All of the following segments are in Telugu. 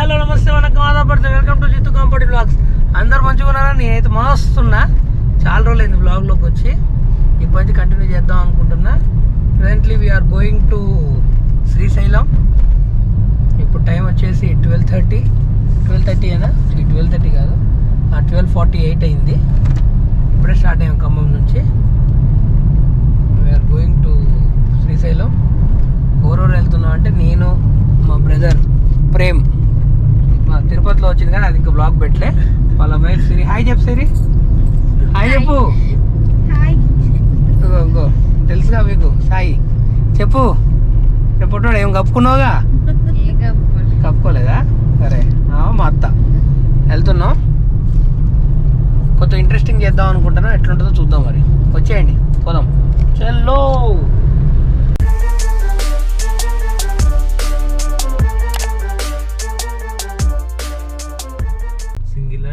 హలో నమస్తే వనకం ఆదాపడుతుంది. Welcome to Jittu compound blogs. అందరు మంచిగా ఉన్నారా? నేనైతే మస్తున్నా. చాలా రోజులు అయింది బ్లాగ్లోకి వచ్చి. ఇప్పటి కంటిన్యూ చేద్దాం అనుకుంటున్నా. Presently we are going to Srisailam. ఇప్పుడు టైం వచ్చేసి 12:30 అయినా 12:30 కాదు 12:48 అయింది. ఇప్పుడే స్టార్ట్ అయ్యాం ఖమ్మం నుంచి. We are going to Srisailam. ఎవరెవరు వెళ్తున్నాం అంటే నేను, మా బ్రదర్ ప్రేమ్. మా తిరుపతిలో వచ్చింది కానీ అది ఇంకా బ్లాగ్ పెట్టలే. వాళ్ళ వైఫ్ సిరి. హాయ్ చెప్పు సిరి. హాయ్ చెప్పు. ఇంకో తెలుసుగా మీకు సాయి. చెప్పు. రేపు ఏం కప్పుకున్నావుగా? కప్పుకోలేదా? సరే. మా అత్త వెళ్తున్నాం. కొంత ఇంట్రెస్టింగ్ చేద్దాం అనుకుంటున్నా. ఎట్లుంటుందో చూద్దాం. మరి వచ్చేయండి, పోదాం. చలో. సింగిలే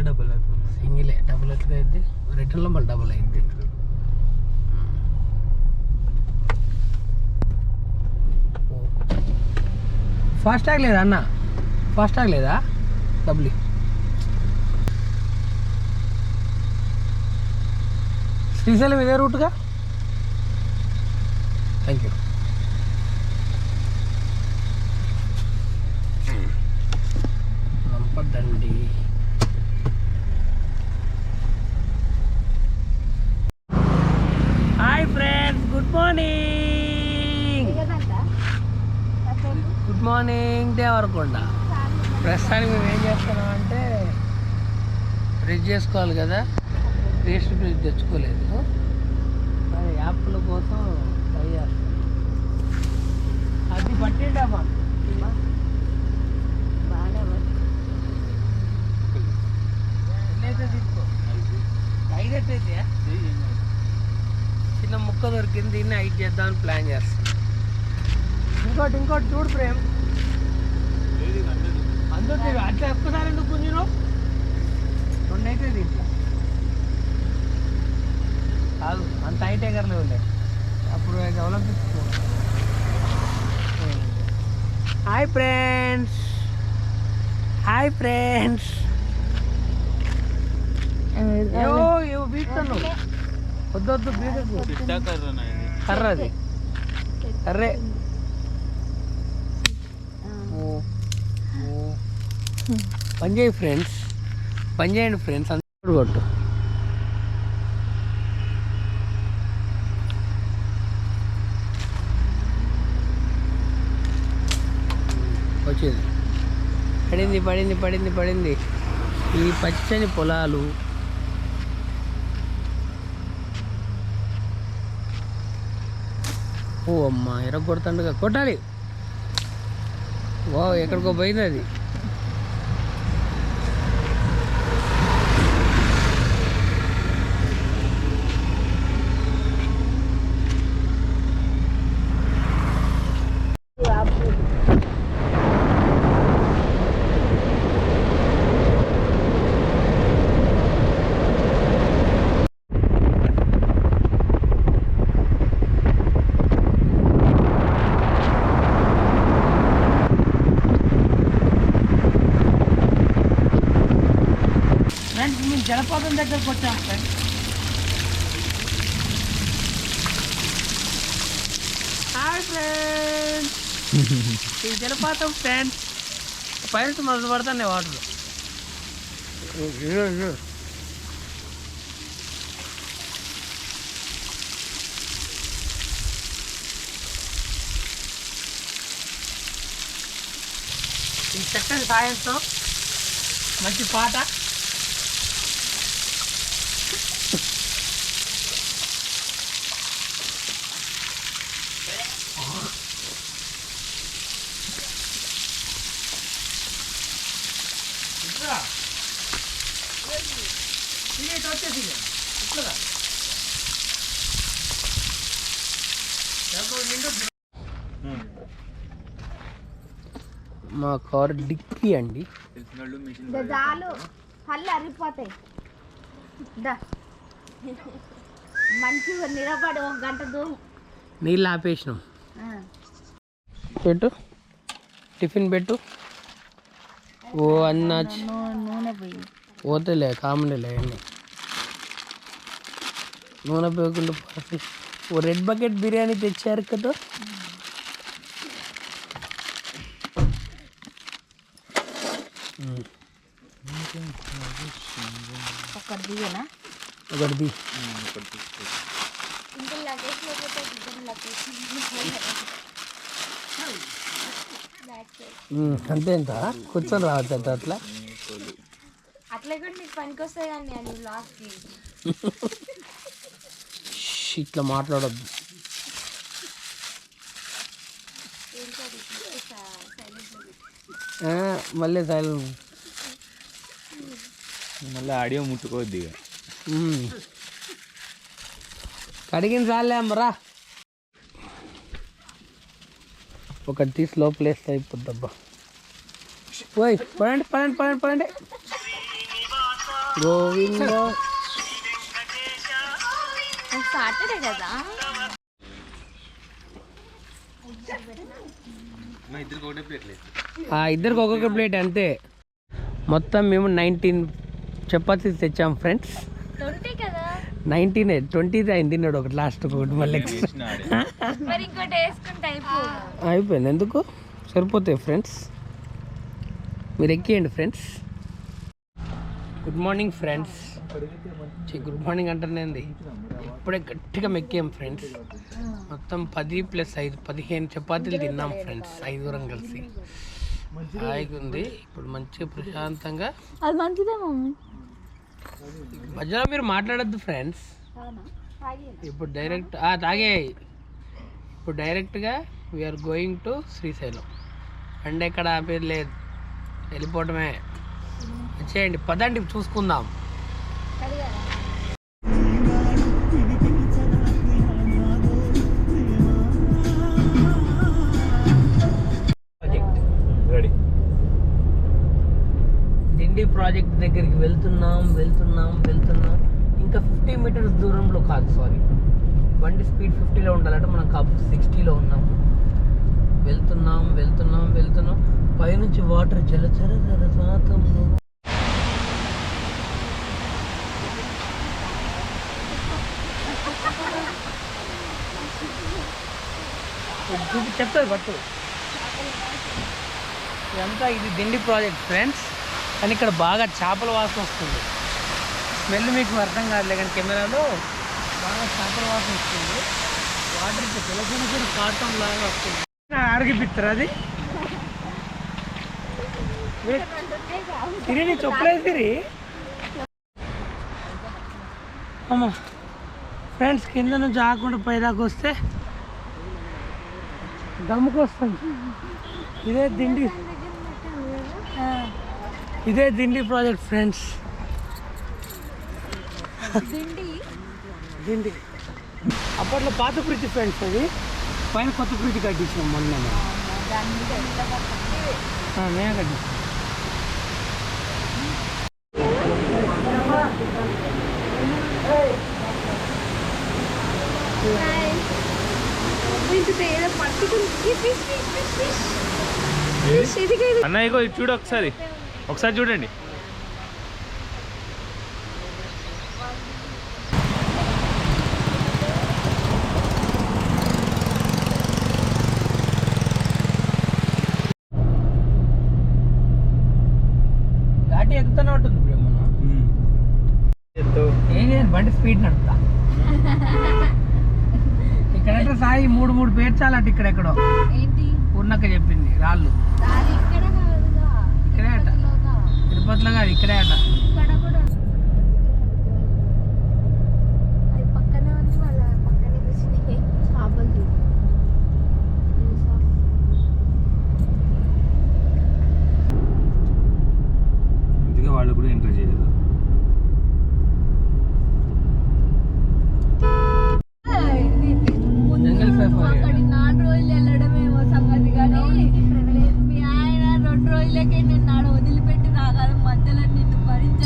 డబుల్ ఎట్లా అయింది? రిటర్న్లో మళ్ళీ డబుల్ అయింది. ఫాస్ట్ ట్యాగ్ లేదా అన్న? ఫాస్ట్ ట్యాగ్ లేదా? డబ్బులు శ్రీశైలం ఇదే రూట్గా. Thank you. దండి. Hi friends, good morning. Good morning Devarakonda. ప్రస్తుతానికి మేము ఏం చేస్తున్నాం అంటే బ్రిడ్జ్ చేసుకోవాలి కదా. రిజిస్టర్ బ్రిడ్జ్ తెచ్చుకోలేదు. అది యాప్ల కోసం ట్రై చేస్తాం. అది పట్టిండమ్మా తీసుకో. ఐదైతే చిన్న ముక్క దొరికింది. దీన్ని 5 చేద్దామని ప్లాన్ చేస్తాం. ఇంకోటి చూడు ప్రేమ్. అందరూ అట్లా ఒక్కసారి ఎందుకు కొంచెం 2 అయితే దీంట్లో కాదు. అంత హైట్ ఎగర్లే ఉండే అప్పుడు Olympics. Hi friends. Hi friends. బీట్తాను వద్దొద్దు బీటకు. కర్రది కర్రే. పని చేయి ఫ్రెండ్స్, పని చేయండి ఫ్రెండ్స్. అందరూ కొట్టు. వచ్చేది పడింది పడింది పడింది పడింది. ఈ పచ్చని పొలాలు, ఓ అమ్మ ఎరగొడుతుండగా కొట్టాలి. వా ఎక్కడికో పోయింది అది. జలపాతం దగ్గరకు వచ్చాం ఫ్రెండ్స్. Hi friends. ఈ జలపాతం ఫ్రెండ్స్ పైన మొదలు పడుతున్నాయి వాటర్. ఈ చక్కని సాయంతో మంచి పాట. మా కారు డిక్కీ అండి. కళ్ళు అరిగిపోతాయి. మంచిగా నిలబడి 1 గంట దూరం నీళ్ళు ఆపేసినాం. పెట్టు టిఫిన్ పెట్టు. ఓ అన్న నూనె పోయి పోతేలే కామన్లే అన్నీ నూనె పోయకుండా ఓ రెడ్ బకెట్ బిర్యానీ తెచ్చారు కదా. ఒకటి దిగనా ఒకటిది ఇంకా లగేజ్లో పోతే అంతే ఎంత కూర్చొని రావచ్చు అంట అట్లా. అట్లా కూడా నీకు పనికి వస్తాయి కానీ అని లాస్ట్కి ఇట్లా మాట్లాడొద్దు. మళ్ళీ సైలెంట్ మళ్ళీ ఆడియో ముట్టుకోవద్దు ఇక. కడిగిన చాలే అమ్మరా. ఒకటి తీసి లోపల వేస్తే అయిపోద్దబ్బా. పోయి పడండి పడండి పడండి పడండి. గోవింద సాటర్డే కదా. ఇద్దరికి ఒక్కొక్క ప్లేట్ అంతే. మొత్తం మేము 19 చపాతీస్ తెచ్చాం ఫ్రెండ్స్. 20 కదా. 19 20 అయింది. తిన్నాడు ఒకటి లాస్ట్ ఒకటి మళ్ళీ మరి ఇంకోటి వేసుకుంటే అయిపోయింది. ఎందుకు సరిపోతాయి ఫ్రెండ్స్. మీరు ఎక్కియండి friends. Good morning friends. Good morning అంటేనేది ఇప్పుడే గట్టిగా మెక్కాం ఫ్రెండ్స్. మొత్తం 10 + 5 15 చపాతీలు తిన్నాం ఫ్రెండ్స్. 5 కలిసి హాయిగా ఉంది. ఇప్పుడు మంచిగా ప్రశాంతంగా. అది మంచిదే మమ్మీ. మధ్యలో మీరు మాట్లాడద్దు ఫ్రెండ్స్. ఇప్పుడు డైరెక్ట్ తాగే. ఇప్పుడు డైరెక్ట్గా we are going to Srisailam. And ఎక్కడ ఆపేది లేదు, వెళ్ళిపోవటమే. వచ్చేయండి పదండి చూసుకుందాం. దిండి ప్రాజెక్ట్ దగ్గరికి వెళ్తున్నాం. ఇంకా 50 మీటర్స్ దూరంలో కాదు, సారీ, బండి స్పీడ్ 50లో ఉండాలంటే మనం కాపు 60లో ఉన్నాము. వెళ్తున్నాం. పైనుంచి వాటర్ జలచర జలపాతంలో. చెప్తారు పట్టు. ఇదంతా ఇది దిండి ప్రాజెక్ట్ ఫ్రెండ్స్. కానీ ఇక్కడ బాగా చేపల వాసన వస్తుంది. స్మెల్ మీకు అర్థం కాదులే కానీ కెమెరాలో బాగా చేపల వాసన వస్తుంది. వాటర్ చిన్న కాటం లాగా వస్తుంది. అడిగిపిస్తారు అది తిరిగి చొప్పలేదు తిరిగి. అమ్మా ఫ్రెండ్స్, కింద నుంచి ఆకుండా పైదాకా వస్తే దమ్ముకు వస్తుంది. ఇదే దిండి ప్రాజెక్ట్ ఫ్రెండ్స్. దిండి అప్పట్లో పాత బ్రిడ్జ్ ఫ్రెండ్స్. అది పైన కొత్త బ్రిడ్జ్ కట్టించాం మొన్న. నేను కట్టించాను. అన్న ఇగో ఇది చూడు, ఒకసారి చూడండి. ఘాటి ఎక్కుతూనే ఉంటుంది ఇప్పుడు ఏం చేయాలి, బండి స్పీడ్ నడుపుతా. ఇక్కడంటే సాయి 3 పేర్చాలట. ఇక్కడెక్కడో పూర్ణక్క చెప్పింది రాళ్ళు. ఇక్కడే అట, తిరుపతిలో కాదు, ఇక్కడే అట. అందుకే వాళ్ళు కూడా ఎంటర్ చేయలేదు. జంగల్ సఫారీ 4 రోజులు వెళ్ళడమేమో సంగతి, కానీ మీ ఆయన 2 రోజులకే నేను నాడు వదిలిపెట్టి రాగల మధ్యలో నిన్ను భరించ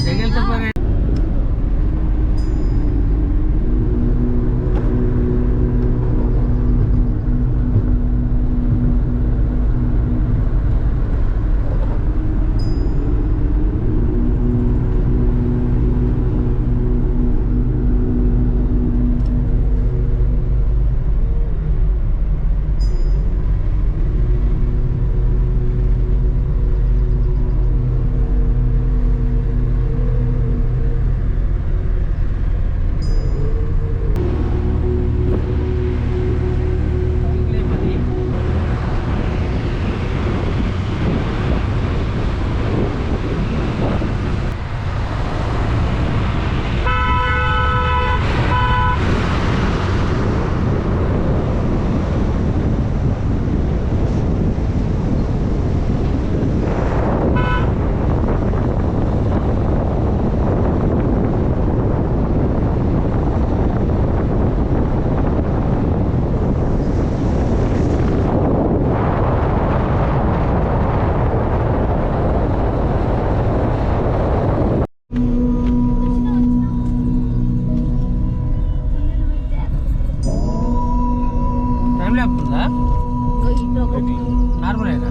నార్మలేనా?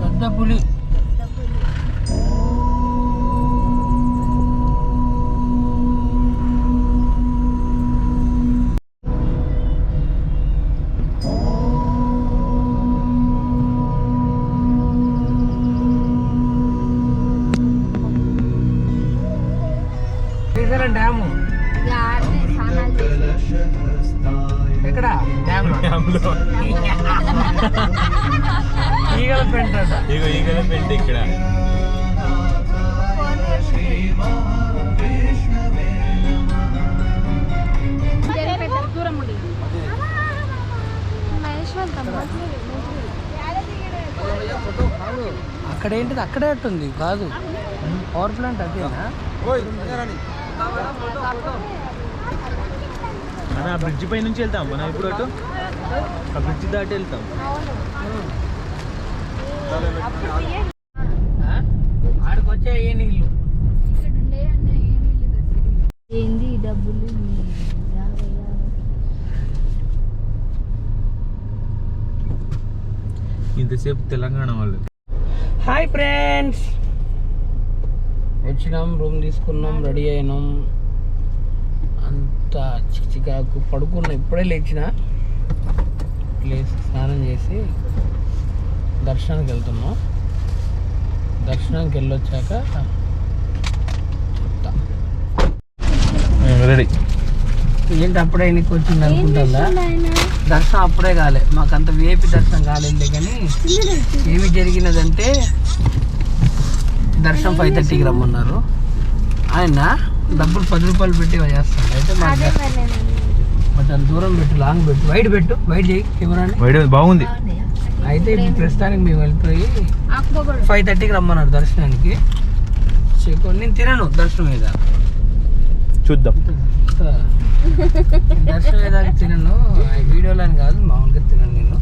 పెద్ద పులి. శ్రీశైలం డ్యాము ఇక ఆడనే స్నానాలు చేసి ఎక్కడ? డ్యామ్ ఈగల పెంట అంట. ఈగల పెట్టి ఇక్కడ దూరం ఉండి మహేష్ వెళ్తాం. అక్కడ ఏంటిది? అక్కడే అట్టుంది కాదు, పవర్ ప్లాంట్ అదేనా? మన బ్రిడ్జ్ పై నుంచి వెళ్తాం మనం ఇప్పుడు అటు ఆ బ్రిడ్జ్ దాటి వెళ్తాం. ఆడికి వచ్చే ఏ నీళ్ళు ఏంది డబ్బులు ఇంతసేపు తెలంగాణ వాళ్ళు. హాయ్ ఫ్రెండ్స్, వచ్చినాం, రూమ్ తీసుకున్నాం, రెడీ అయినాం, అంతా చికాకు పడుకున్నాం. ఇప్పుడే లేచిన స్నానం చేసి దర్శనానికి వెళ్తున్నాం. దర్శనానికి వెళ్ళొచ్చాక చెప్తా. రెడీ. ఏంటి అప్పుడే నీకు వచ్చింది అనుకుంటుందా? దర్శనం అప్పుడే కాలే, మాకంత విఐపి దర్శనం కాలేదు. కానీ ఏమి జరిగినదంటే దర్శనం 5:30కి రమ్మన్నారు. ఆయన డబ్బులు 10 రూపాయలు పెట్టి చేస్తాను. అయితే మాకు అంత దూరం పెట్టు, లాంగ్ పెట్టు, వైడ్ పెట్టు, వైడ్ చేయి కెమెరాని. వైడ్ బాగుంది. అయితే ఇప్పుడు ప్రస్తుతానికి మేము వెళ్ళిపోయి 5:30కి రమ్మన్నారు దర్శనానికి. నేను తినను దర్శనం మీద, చూద్దాం. దర్శనం ఏదాకా తినను, వీడియోలో అని కాదు, మామూలుగా తినను నేను.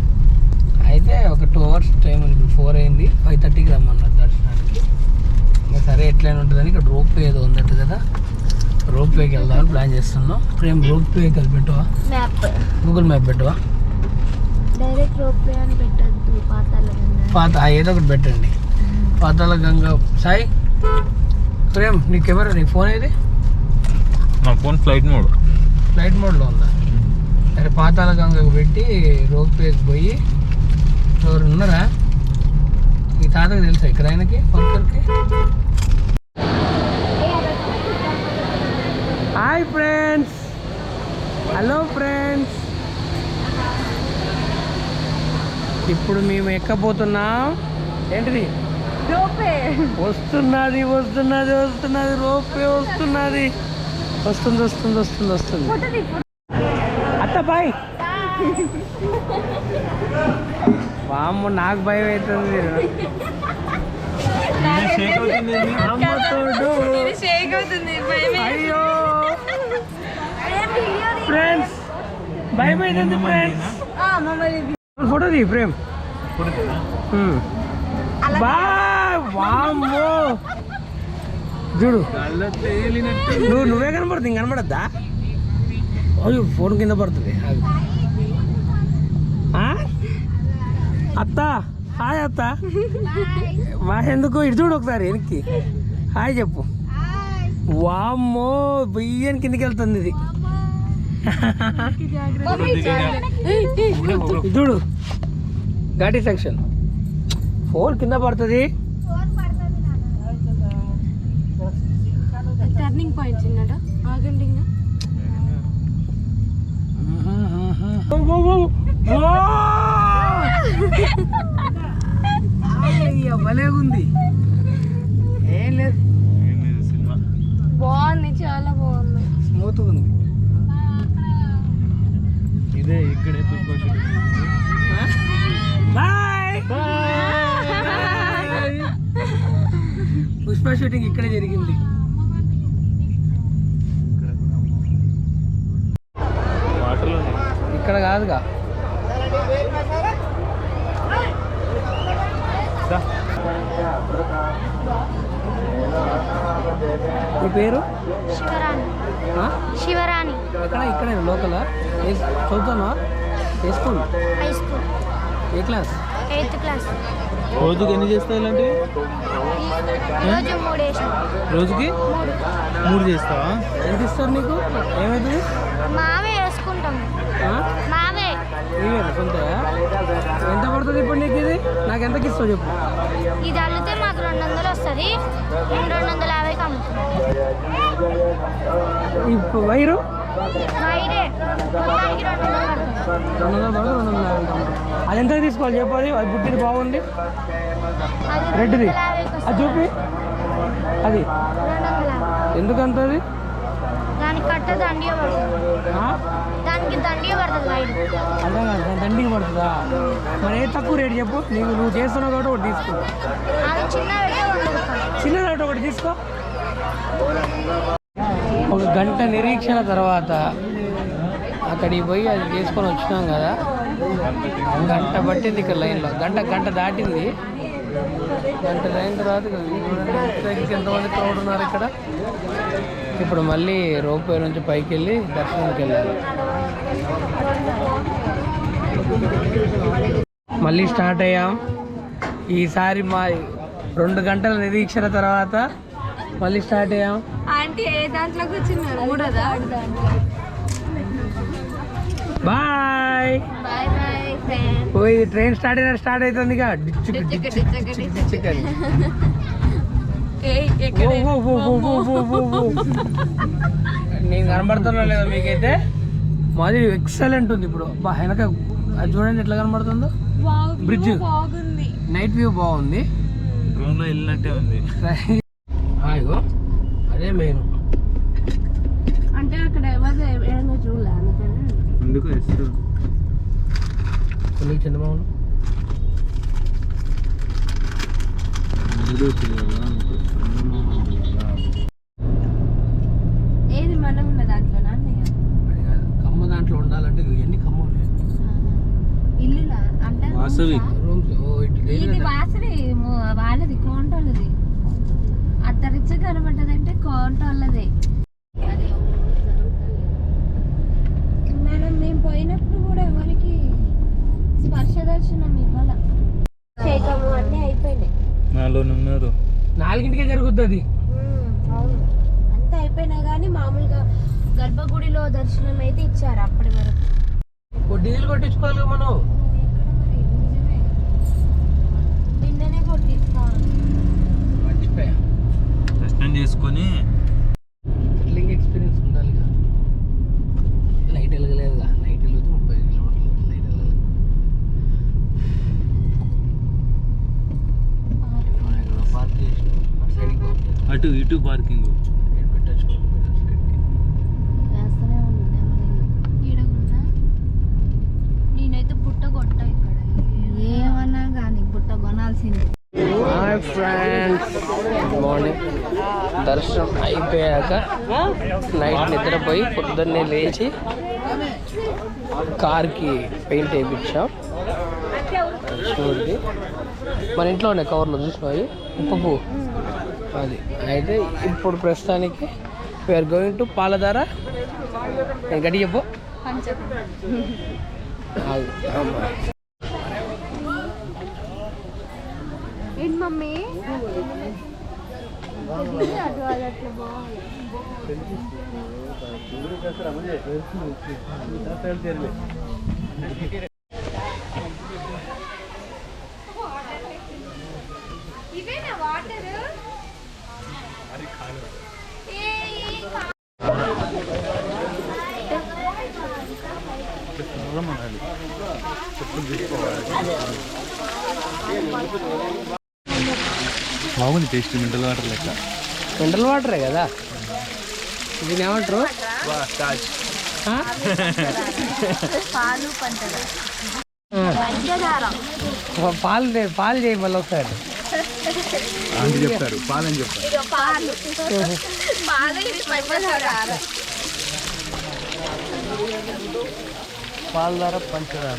అయితే ఒక 2 hours టైం ఉంది, 4 అయింది, 5:30కి రమ్మన్నారు దర్శనానికి. ఇంకా సరే ఎట్లయినా ఉంటుందని ఇక్కడ రోప్ వే ఏదో ఉందట కదా, రోప్ వేకి వెళ్దామని ప్లాన్ చేస్తున్నాం. ప్రేమ్ రోప్ వేకి వెళ్ళి పెట్టవా, గూగుల్ మ్యాప్ పెట్టవా? డైరెక్ట్ రోప్ వే అని పెట్టద్దు, ఏదో ఒకటి పెట్టండి. పాతాళ గంగ. సాయి ప్రేమ్, నీ కెమెరా, నీ ఫోన్ ఏది? నా ఫోన్ ఫ్లైట్ మోడ్లో ఉందా? సరే, పాతాళ గంగకు పెట్టి రోప్ వేకి పోయి. ఎవరు ఉన్నారా? ఈ తాతకు తెలుసా ఇక్కడ ఆయనకి, పంకర్కి? Hi friends, hello friends. ఇప్పుడు మేము ఎక్కబోతున్నాం. ఏంటిది? వస్తున్నది రోపే వస్తున్నది. వస్తుంది. అత్త బాయ్. వామ్మో, నాకు భయం అవుతుంది. అయ్యో ఫ్రెండ్స్, భయం అవుతుంది ఫ్రెండ్స్. ఫోటో తీ ప్రేమ్. వామ్మో చూడు, నువ్వే కనపడుతుంది, ఇంక కనపడద్దా? అయ్యో, ఫోన్ కింద పడుతుంది. అత్త, హాయ్ అత్త. ఎందుకు ఇటు చూడు ఒకసారి వెనక్కి, హాయ్ చెప్పు. వామ్మో, బియ్యాన్ని కిందకి వెళ్తుంది ఇది. చూడు, ఘాటీ సెక్షన్. ఫోన్ కింద పడుతుంది. టర్నింగ్ పాయింట్ చిన్నట, ఆగండి. భలే ఉంది. ఏం లేదు, బాగుంది, చాలా బాగుంది, స్మూత్ ఉంది. ఇదే ఇక్కడే పుష్ప షూటింగ్ ఇక్కడే జరిగింది. ఇక్కడ కాదుగా. మీ పేరు? శివరాణి. ఎక్కడ? ఇక్కడ లోకల్ చదువుతానా? ఏ స్కూల్? హై స్కూల్, ఏ క్లాస్? 8th class. రోజుకి ఎన్ని చేస్తావు ఇలాంటివి? రోజు 3 వేసాం. రోజుకి 3 చేస్తావా? ఎంత ఇస్తారు నీకు? ఏమవుతుంది? మావే వేసుకుంటాం. మావే నీవేనా సొంత? ఎంత పడుతుంది ఇప్పుడు నీకు ఇది? నాకు ఎంతకి ఇస్తావు చెప్పు. ఇది అల్లితే మాకు 200 వస్తుంది. 250కి అమ్ముతున్నాం. ఇప్పుడు వైరు వైరే మొత్తానికి 200 పడుతుంది. 200 అది ఎంత తీసుకోవాలి చెప్పాలి. అది బుట్టిది బాగుంది, రెడ్ది. అది చూపి. అది 250. ఎందుకంత అది? దానికి కట్ట దండిగా పడుతుంది. దానికి దండిగా పడుతుంది వైర్. అర్థం కాదు, దాని దండికి పడుతుందా? మరి ఏ తక్కువ రేటు చెప్పు. నువ్వు చేస్తున్నావు కాబట్టి ఒకటి తీసుకో. అది చిన్న పెడితే 100 రూపాయలు. చిన్న రేటు ఒకటి తీసుకో. ఒక గంట నిరీక్షణ తర్వాత అక్కడికి పోయి అది తీసుకొని వచ్చినాం కదా. గంట పట్టింది ఇక్కడ లైన్లో. గంట దాటింది. గంట అయిన తర్వాత చూడండి ఎంతమంది క్రౌడ్ ఉన్నారు ఇక్కడ. ఇప్పుడు మళ్ళీ రోప్ వే నుంచి పైకి వెళ్ళి దర్శనానికి వెళ్ళాలి. మళ్ళీ స్టార్ట్ అయ్యాం. ఈసారి మా 2 గంటల నిరీక్షణ తర్వాత మళ్ళీ స్టార్ట్ అయ్యాం. ఆంటీ ఏ దాంట్లో కూర్చున్నారు? మూడోదా? Bye bye bye friend. పోయి ట్రైన్ స్టార్ట్ అవుతుంది ఇక. నేను కనబడుతున్నా లేదా మీకైతే? మాది ఎక్సలెంట్ ఉంది. ఇప్పుడు వెనక అది చూడండి ఎట్లా కనబడుతుందో. బ్రిడ్జ్ బాగుంది. నైట్ వ్యూ బాగుంది. రూమ్లో వెళ్ళినట్టే ఉంది. ఇగో అదే మెయిన్. అంటే అక్కడ ఎవరు చూడలే ఎందుకు ఇస్తారు కొన్ని చంద్రబాబు ఏది మనం ఉన్న దాంట్లో కమ్మ దాంట్లో ఉండాలంటే ఎన్ని కమ్మ ఉన్నాయి ఇల్లులా అంటే వాసవి రూమ్స్. ఇది వాసవి వాళ్ళది కోంటోళ్ళది. అంత రిచ్ కనబడ్డదంటే కోంటోళ్ళది. మేము పోయినప్పుడు కూడా ఎవరికి స్పర్శ దర్శనం ఇవ్వాల. చేయకము అన్నీ అయిపోయినాయి. నాలో ఉన్నారు. 4ంటికే జరుగుతుంది. అవును, అంతా అయిపోయినా కానీ మామూలుగా గర్భగుడిలో దర్శనం అయితే ఇచ్చారు అప్పటి వరకు. డీజిల్ కొట్టించుకోవాలి మనం. ఎక్కడ మరి నిజమే నిన్ననే కొట్టిస్తాను. మర్చిపోయా. దర్శనం చేసుకొని థ్రిల్లింగ్ ఎక్స్పీరియన్స్ ఉండాలి. లైట్ వెలగలేదుగా. లైట్ వెలుగుతూ 30 కిలోమీటర్లు లైట్ వెలగలేదు. పార్క్ చేసి సైడ్కి పార్క్ చేసి అటు ఇటు పార్కింగ్ పెట్టచ్చు. వేస్తూనే ఉండే ఈడగున్నా. నేనైతే బుట్ట కొట్ట ఇక్కడ ఏమన్నా కానీ బుట్ట కొనాల్సింది. Hi friends, good morning. దర్శనం అయిపోయాక నైట్ నిద్రపోయి పొద్దున్నే లేచి కార్కి పెయింట్ వేయించాం. చూడండి మన ఇంట్లో ఉన్నాయి కవర్లో చూసినాయి ఉప్పు పువ్వు అది. అయితే ఇప్పుడు ప్రస్తుతానికి వీఆర్ గోయింగ్ టు పాలధార. నేను గడి చెప్పు. ఏంటి మమ్మీ ఇవేనా వాటర్? బాగుంది టేస్ట్. మినరల్ వాటర్ లెక్క. మినరల్ వాటరే కదా. దీని ఏమంటారు? పాలు పాలు చేయి మళ్ళీ ఒకసారి. అని చెప్తారు పాలని చెప్తారు. పాలధార పంచదార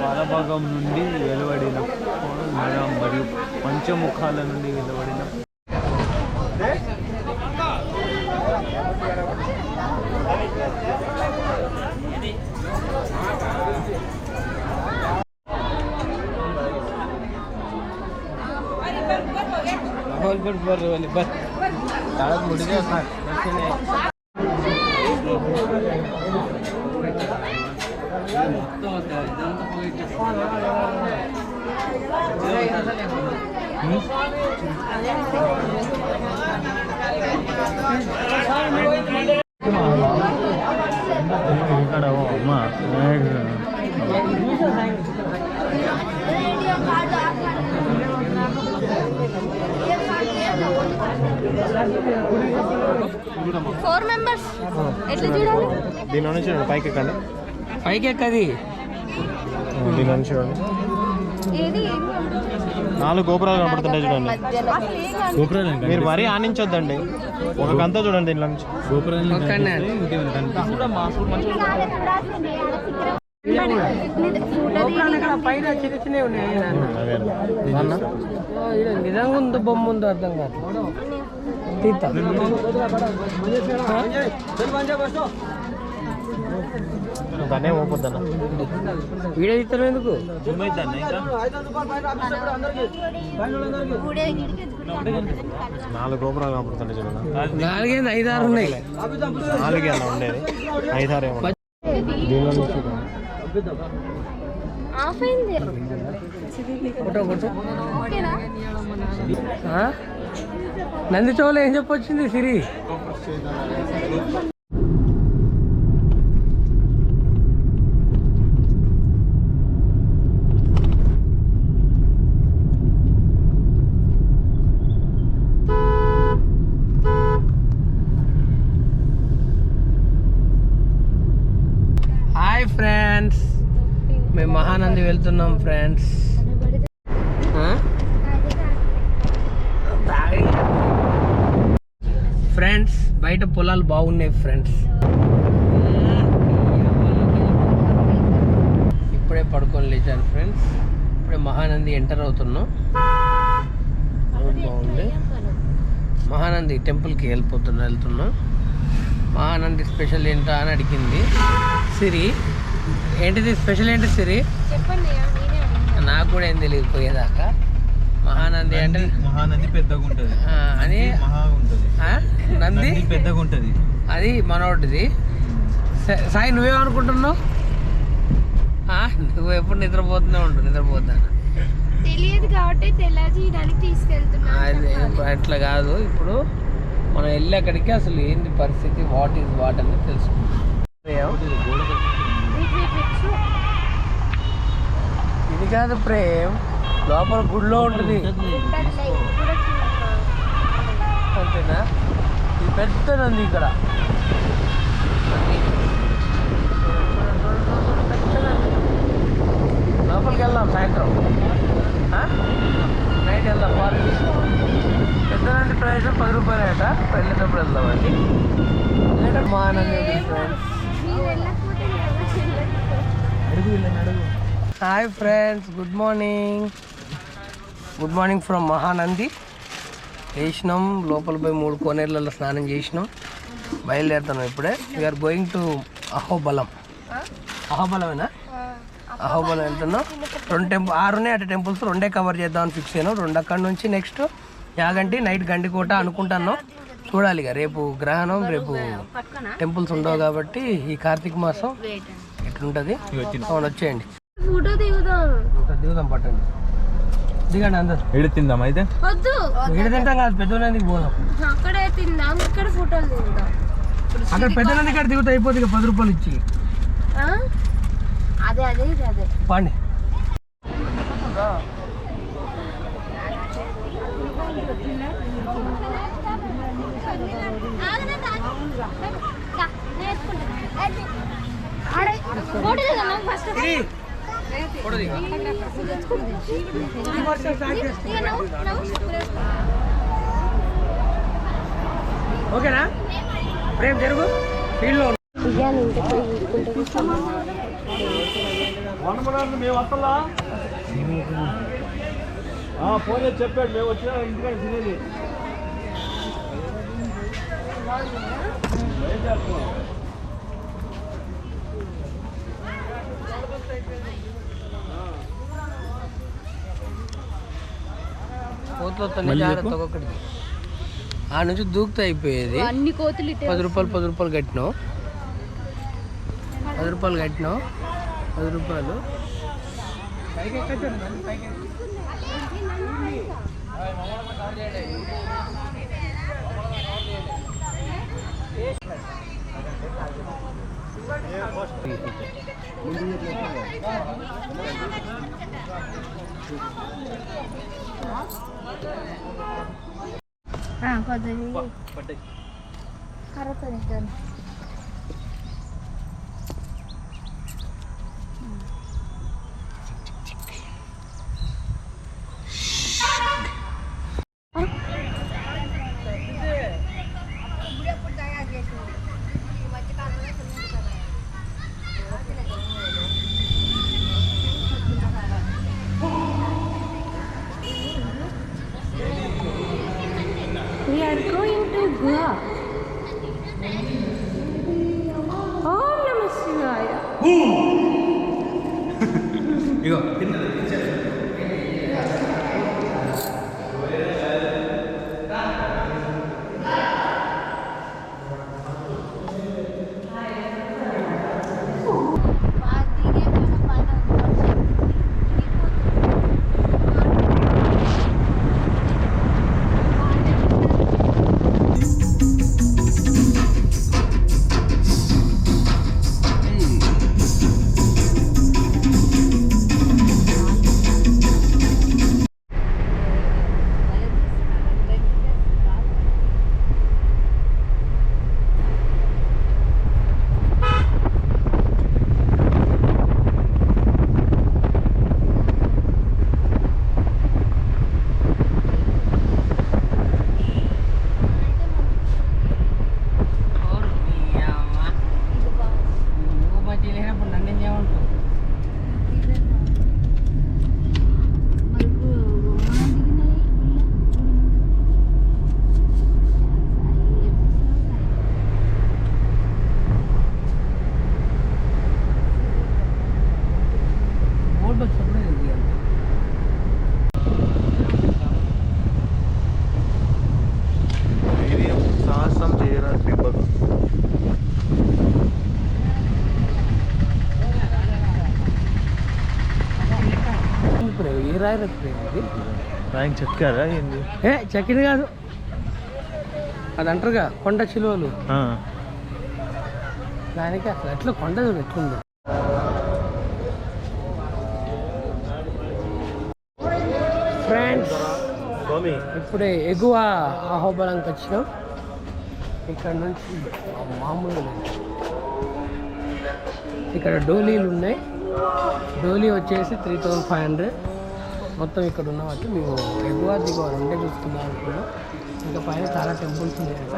పాలభాగం నుండి వెలువడిన మరియు పంచముఖాల నుండి వెలువడిన ఫోర్ మెంబర్స్ ఎట్లా చూడాలి? దీనిలో నుంచి పైకి ఎక్కండి. పైకి ఎక్కది దీనిలో నుంచి చూడండి. ఏది 4 గోపురాలు కనబడుతుంటాయి చూడండి. గోపురాలు మీరు మరీ ఆనించొద్దండి, ఒక గంట చూడండి దీనిలో నుంచి. గోపురాలు ఒక్కనే. గోపురాలు ఇక్కడ పైన చిన్న చిన్నవి ఉన్నాయి నాన్న. ఈడ నిజంగా ఉందో బొమ్మ ఉందో అర్థం కాదు. తీర్థ దాన్నే పోపోద్దన్న. వీడియో తీస్తాను ఎందుకు? 4 గోపురాలు కనబడుతుంటాయి చూడండి. 4 5 6 ఉన్నాయి. 4 అన్న ఉండేది, 5 6 ఏమో. దీనిలో నుంచి చూడండి. ఆఫ్ అయింది. Photo photo. ఓకేనా? నంది చోలో ఏం చెప్పొచ్చింది సిరి? హాయ్ ఫ్రెండ్స్, మేము మహానంది వెళ్తున్నాం ఫ్రెండ్స్. ఫ్రెండ్స్ బయట పొలాలు బాగున్నాయి ఫ్రెండ్స్. ఇప్పుడే పడుకొని లేచాను ఫ్రెండ్స్. ఇప్పుడే మహానంది ఎంటర్ అవుతున్నాం. రోడ్ బాగుంది. మహానంది టెంపుల్కి వెళ్తున్నాం. మహానంది స్పెషల్ ఏంటా అని అడిగింది సిరి. ఏంటిది స్పెషల్ ఏంటి సిరి? చెప్పండి. నాకు కూడా ఏం తెలియదు పోయేదాకా. మహానంది అంటే మహానంది పెద్దగా ఉంటుంది అని నంది పెద్దగా ఉంటుంది. అది మనోడిది. సాయి నువ్వేమనుకుంటున్నావు? నువ్వు ఎప్పుడు నిద్రపోతూనే ఉంటావు. నిద్రపోతాను తెలియదు కాబట్టి తెలియజేయడానికి తీసుకెళ్తున్నా. అట్లా కాదు. ఇప్పుడు మనం వెళ్ళి అక్కడికి అసలు ఏంది పరిస్థితి, వాట్ ఈజ్ వాట్ అనేది తెలుసుకుంటాం. ఇది కాదు ప్రేమ్, లోపల గుడిలో ఉంటుంది అంతేనా? ఇది పెద్ద నంది ఇక్కడ. లోపలికి వెళ్దాం సాయంత్రం, నైట్ వెళ్దాం. పార్క్ పెద్ద నంది ప్రైస్ 10 రూపాయలు అట. వెళ్ళేటప్పుడు వెళ్దామండి. మా Nandi friends. Hi friends, good morning. Good morning from Mahanandi. వేసినాం లోపల పోయి 3 కోనేర్లలో స్నానం చేసినాం. బయలుదేరుతున్నాం ఇప్పుడే. We are going to Ahobilam. అహోబలమేనా? అహోబలం వెళ్తున్నాం. 6 ఉన్నాయి అటు టెంపుల్స్. 2 కవర్ చేద్దామని ఫిక్స్ అయినాం. 2 అక్కడి నుంచి నెక్స్ట్ యాగంటి, నైట్ గండికోట అనుకుంటున్నాం. చూడాలి ఇక. రేపు గ్రహణం, రేపు టెంపుల్స్ ఉండవు కాబట్టి ఈ కార్తీక మాసం ఎట్లుంటుంది. వచ్చేయండి, ఫోటో దిగుదాం. పట్టండి, దిగండి అందరు. ఎడి తిందాం అయితే. వద్దు, ఈడ తింటాం కాదు, పెద్దనందికి పోదాం. అక్కడే తిందాం, ఇక్కడ ఫోటోలు తిందాం. అక్కడ పెద్దనంది కాడ దిగుతా అయిపోతుంది. 10 రూపాయలు ఇచ్చి అదే అదే అదే పండి. ఓకేనా ప్రేమ్? జరుగు ఫీల్డ్లో. మేము వస్తలా ఫోన్ చేసి చెప్పాడు, మేము వచ్చినా ఇంటికాడ తినేది. కోతులు జాగ్రత్త ఒకటి ఆ నుంచి దూకుతూ అయిపోయేది. అన్ని కోతులు 10 రూపాయలు కట్టినావు, 10 రూపాయలు కట్టినావు, 10 రూపాయలు We are going to Goa. Om Namah Shivaya. ఇగో సాహసం చేయరా శ్రీపదం. ఏ రాయి రాయింగ్ చెక్కారా ఏంది? చెక్కింది కాదు, అది అంటారుగా కొండ చిలువలు, దానికి అసలు ఎట్లా కొండ చూడు ఎట్లుంది. ఫ్రెండ్స్ ఇప్పుడే ఎగువ అహోబలంకి వచ్చినాం. ఇక్కడ నుంచి మామూలు ఇక్కడ డోలీలు ఉన్నాయి. డోలీ వచ్చేసి 3500. మొత్తం ఇక్కడ ఉన్న వాటి మేము ఎగువ దిగువ రెండే చూసుకుందాం అనుకున్నాం. ఇంకా పైన చాలా టెంపుల్స్ ఉన్నాయట,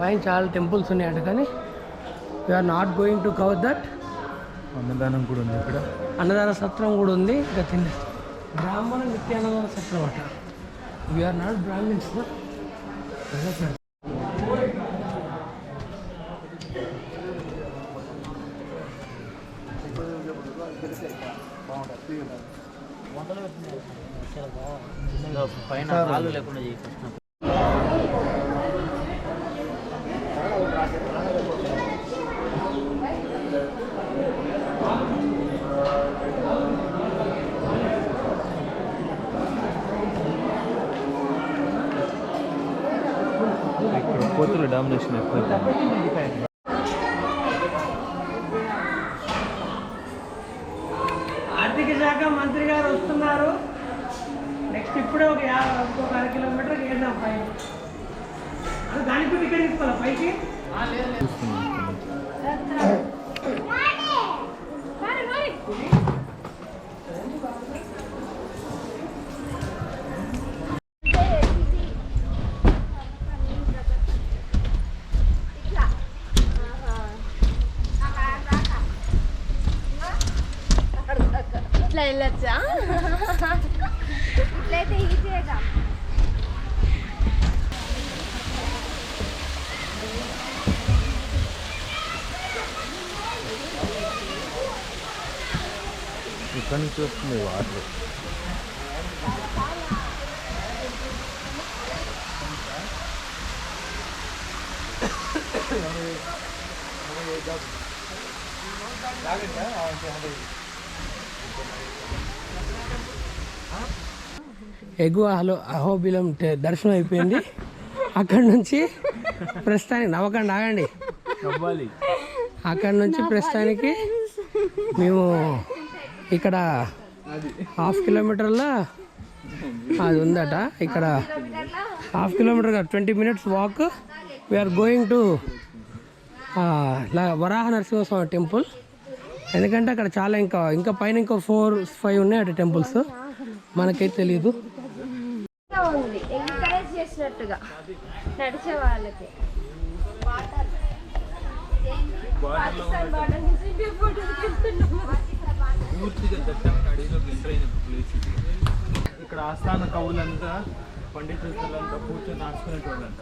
పైన చాలా టెంపుల్స్ ఉన్నాయట, కానీ we are not going to cover that. అన్నదానం కూడా ఉంది ఇక్కడ, అన్నదాన సత్రం కూడా ఉంది. ఇంకా తిన్న బ్రాహ్మణ నిత్య అన్నదాన సత్రం అట. We are not Brahmins. పైన రాళ్ళు లేకుండా చేసి ఇక్కడ కోతులు డామినేషన్ ఎక్కువ. ఆర్థిక శాఖ మంత్రి గారు వస్తున్నారు. నెక్స్ట్ ఇప్పుడే ఒక 1 కిలోమీటర్ వేద్దాం పైన. దానికి టికెట్ తీసుకోవాలా పైకి? ఇట్లా వెళ్ళొచ్చా? ఇట్లయితే ఈజీగా. ఇక్కడ నుంచి వస్తుంది వాటర్. ఎగువ అహోబిలం దర్శనం అయిపోయింది. అక్కడ నుంచి ప్రస్తుతానికి నవ్వకండి, ఆగండి. అక్కడ నుంచి ప్రస్తుతానికి మేము ఇక్కడ 1/2 కిలోమీటర్లో అది ఉందట. ఇక్కడ 1/2 kilometre 20 minutes walk. We are going to Varaha Narasimhaswamy temple. ఎందుకంటే అక్కడ చాలా ఇంకా పైన ఇంకో 4-5 ఉన్నాయి అటు టెంపుల్స్, మనకైతే తెలియదు. ఉంది ఎంకరేజ్ చేసినట్టుగా నడిచే వాళ్ళకి. పాకిస్తాన్ బార్డర్ నుంచి ఇండియా బోర్డర్ పూర్తిగా దట్టమైన అడవిలోకి ఎంటర్ అయిన ప్లేస్ ఇది. ఇక్కడ ఆస్థాన కవులంతా పండితులంతా కూర్చొని నాచుకునేటోళ్ళంట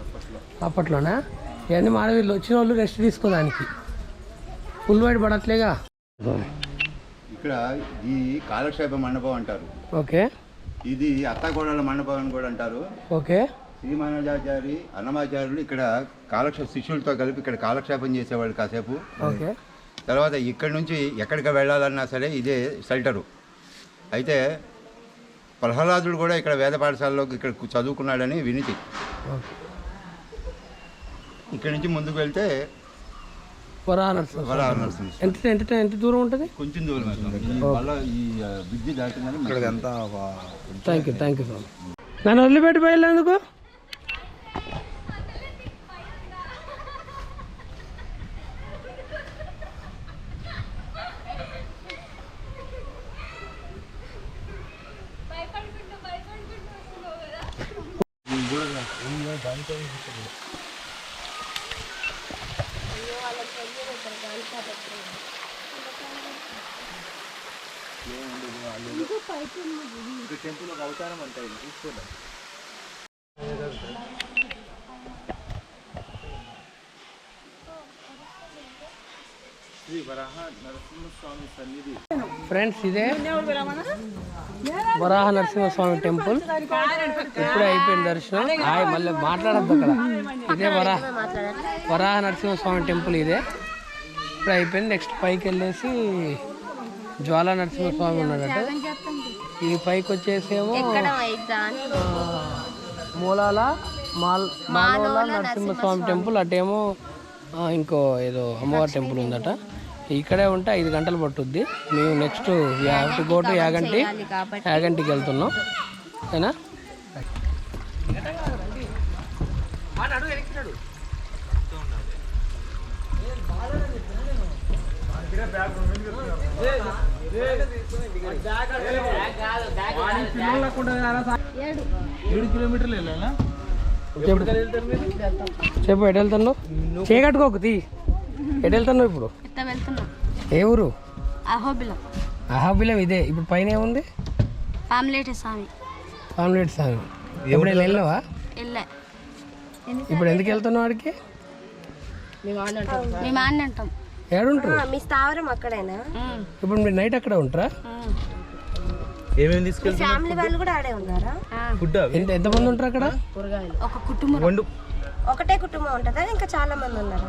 అప్పట్లోనా. ఇవన్నీ మన వీళ్ళు వచ్చిన వాళ్ళు రెస్ట్ తీసుకోవడానికి ఫుల్ వైడ్ పడట్లేగా. ఇక్కడ ఈ కాలక్షేప మండపం అంటారు. ఓకే. ఇది అత్తగోడల మండపం అని కూడా అంటారు. ఓకే. శ్రీమానజాచారి అన్నమాచార్యులు ఇక్కడ శిష్యులతో కలిపి ఇక్కడ కాలక్షేపం చేసేవాళ్ళు కాసేపు. ఓకే. తర్వాత ఇక్కడ నుంచి ఎక్కడికి వెళ్ళాలన్నా సరే ఇదే షెల్టరు. అయితే ప్రహ్లాదుడు కూడా ఇక్కడ వేద పాఠశాలలో ఇక్కడ చదువుకున్నాడని వినితి. ఇక్కడ నుంచి ముందుకు వెళ్తే వరాహ నరసింహ. ఎంత దూరం ఉంటుంది? కొంచెం దూరం ఈ బ్రిడ్జి దాటిందని. Thank you sir. నన్ను వదిలిపెట్టి పోయేందుకు. టెంపుల్ ఒక అవతారం అంతా ఇది చూసుకోలేదు. శ్రీ వరాహ నరసింహస్వామి సన్నిధి. ఫ్రెండ్స్, ఇదే వరాహ నరసింహస్వామి టెంపుల్. ఇప్పుడే అయిపోయింది దర్శనం. మళ్ళీ మాట్లాడద్దు అక్కడ. ఇదే వరాహ నరసింహస్వామి టెంపుల్. ఇదే ఇప్పుడు అయిపోయింది. నెక్స్ట్ పైకి వెళ్ళేసి జ్వాలా నరసింహస్వామి ఉన్నాడట. ఈ పైకి వచ్చేసేమో మూలాల మాలోల నరసింహస్వామి టెంపుల్. అటేమో ఇంకో ఏదో అమ్మవారి టెంపుల్ ఉందట. ఇక్కడే ఉంటే 5 గంటలు పట్టుద్ది. మేము నెక్స్ట్ గో టు యాగంటికి వెళ్తున్నాం. ఓకేనా? చెప్పు, ఎటు వెళ్తున్నావు? చేయగట్టుకోకు తీ. ఎటు వెళ్తున్నావు ఇప్పుడు? ఏ ఊరు? అహోబిలం. ఇదే ఇప్పుడు పైన ఏముంది? పామ్లెట్ స్వామి. ఎప్పుడైనా వెళ్ళావా? ఇప్పుడు ఎందుకు వెళ్తున్నావు వాడికి? ఏడుంటారు? మీ స్థావరం అక్కడేనా? ఇప్పుడు మీరు నైట్ అక్కడ ఉంటారా? ఏమేమి తీసుకెళ్తారు? ఫ్యామిలీ వాళ్ళు కూడా ఆడే ఉన్నారా? ఫుడ్ ఎంతమంది ఉంటారు అక్కడ? ఒక కుటుంబం. ఒకటే కుటుంబం ఉంటుందా? ఇంకా చాలా మంది ఉన్నారు?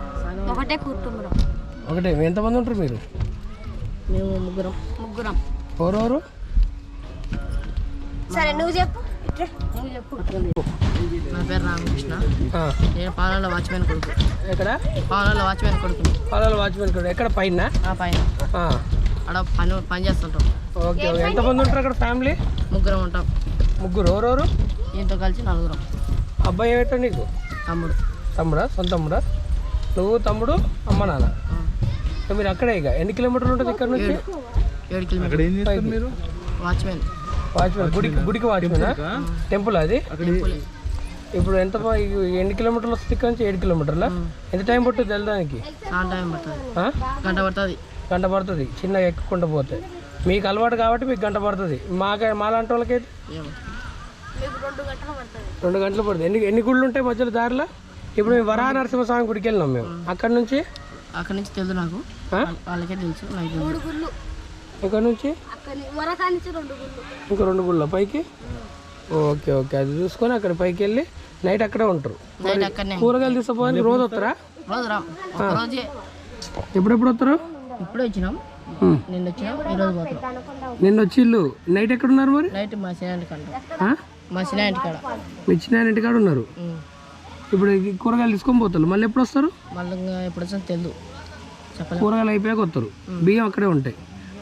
ఒకటే కుటుంబం. ఒకటే. ఎంతమంది ఉంటారు మీరు? మేము ముగ్గురం. ఎవరెవరు? సరే నువ్వు చెప్పు. నా పేరు రామకృష్ణ. నేను పాలలో వాచ్మెన్ కొడుకు. ఎక్కడ? పాలలో వాచ్మెన్ కొడుకు. ఎక్కడ? పైన పైన అక్కడ పని చేస్తుంటాం. ఓకే. ఎంతమంది ఉంటారు అక్కడ ఫ్యామిలీ? ముగ్గురం ఉంటాం. ముగ్గురు. ఎవరెవరు? దీంతో కలిసి 4. అబ్బాయి ఏమిటో నీకు? తమ్ముడా? సొంత తమ్ముడా? నువ్వు, తమ్ముడు, అమ్మ, నాన్న. మీరు అక్కడే. ఇక ఎన్ని కిలోమీటర్లు ఉంటుంది ఇక్కడ నుంచి? 7 కిలోమీటర్లు. మీరు వాచ్మెన్ గుడికి వాచ్మెన్. టెంపుల్ అది. ఇప్పుడు ఎన్ని కిలోమీటర్లు వస్తుంది ఇక్కడ నుంచి? 7 కిలోమీటర్ల. ఎంత టైం పడుతుంది వెళ్ళడానికి? గంట పడుతుంది. చిన్నగా ఎక్కుకుంటూ పోతే. మీకు అలవాటు కాబట్టి మీకు గంట పడుతుంది. మాలాంటి వాళ్ళకైతే 2 గంటలు పడుతుంది. ఎన్ని గుళ్ళు ఉంటాయి మధ్యలో దారిలో? ఇప్పుడు మేము వరాహ నరసింహస్వామి గుడికి వెళ్ళినాం మేము. అక్కడ నుంచి తెలుసు నాకు. వాళ్ళకే తెలుసు. ఇక్కడ నుంచి ఇంకా 2 గుళ్ళ పైకి. ఓకే. అది చూసుకొని అక్కడ పైకి వెళ్ళి నైట్ అక్కడే ఉంటారు. కూరగాయలు తీసుకుపోయి రోజు వస్తారా? రోజు రాం ఒక రోజే ఎప్పుడెప్పుడు వస్తారు? ఇప్పుడే వచ్చినాం, నిన్న వచ్చినాం, ఈరోజు పోతాం. నిన్న వచ్చి ఇల్లు నైట్ ఎక్కడ ఉన్నారు మరి? నైట్ మా చిన్న కాడ, మా చిన్న ఇంటికాడ. మీ చిన్న ఇంటికాడ ఉన్నారు. ఇప్పుడు ఈ కూరగాయలు తీసుకొని పోతారు, మళ్ళీ ఎప్పుడు వస్తారు? మళ్ళీ ఎప్పుడు వచ్చినా తెలియదు, చెప్పలేదు. కూరగాయలు అయిపోయాక వస్తారు. బియ్యం అక్కడే ఉంటాయి.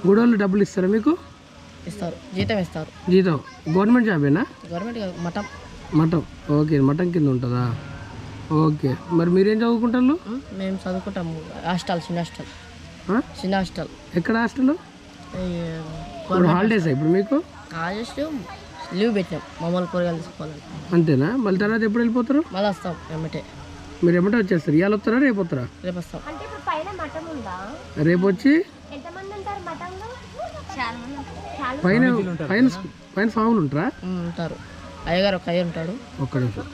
గుడోళ్ళు డబ్బులు ఇస్తారా మీకు? ఇస్తారు, జీతం ఇస్తారు. జీతం గవర్నమెంట్ జాబేనా? గవర్నమెంట్ మటం. మటన్, ఓకే, మటన్ కింద ఉంటుందా? ఓకే, మరి మీరేం చదువుకుంటారు? మేము చదువుకుంటాము హాస్టల్, చిన్న హాస్టల్. చిన్న హాస్టల్. ఎక్కడ హాస్టల్? ఇప్పుడు హాలిడేస్ ఇప్పుడు మీకు? జస్ట్ లీవ్ పెట్టినాం మామూలు కూరగాయలు తీసుకోవాలని. అంతేనా? మళ్ళీ తర్వాత ఎప్పుడు వెళ్ళిపోతారు? మళ్ళీ వస్తాం ఎమ్మటే. మీరు ఎమ్మటే వచ్చేస్తారు? ఇవాళ వస్తారా రేపు వస్తారా? రేపు వస్తాం. రేపు వచ్చి పైన పైన పైన స్వాములు ఉంటారా? ఉంటారు. అయ్యగారు ఒక అయ్య ఉంటాడు. ఒక్క నిమిషం.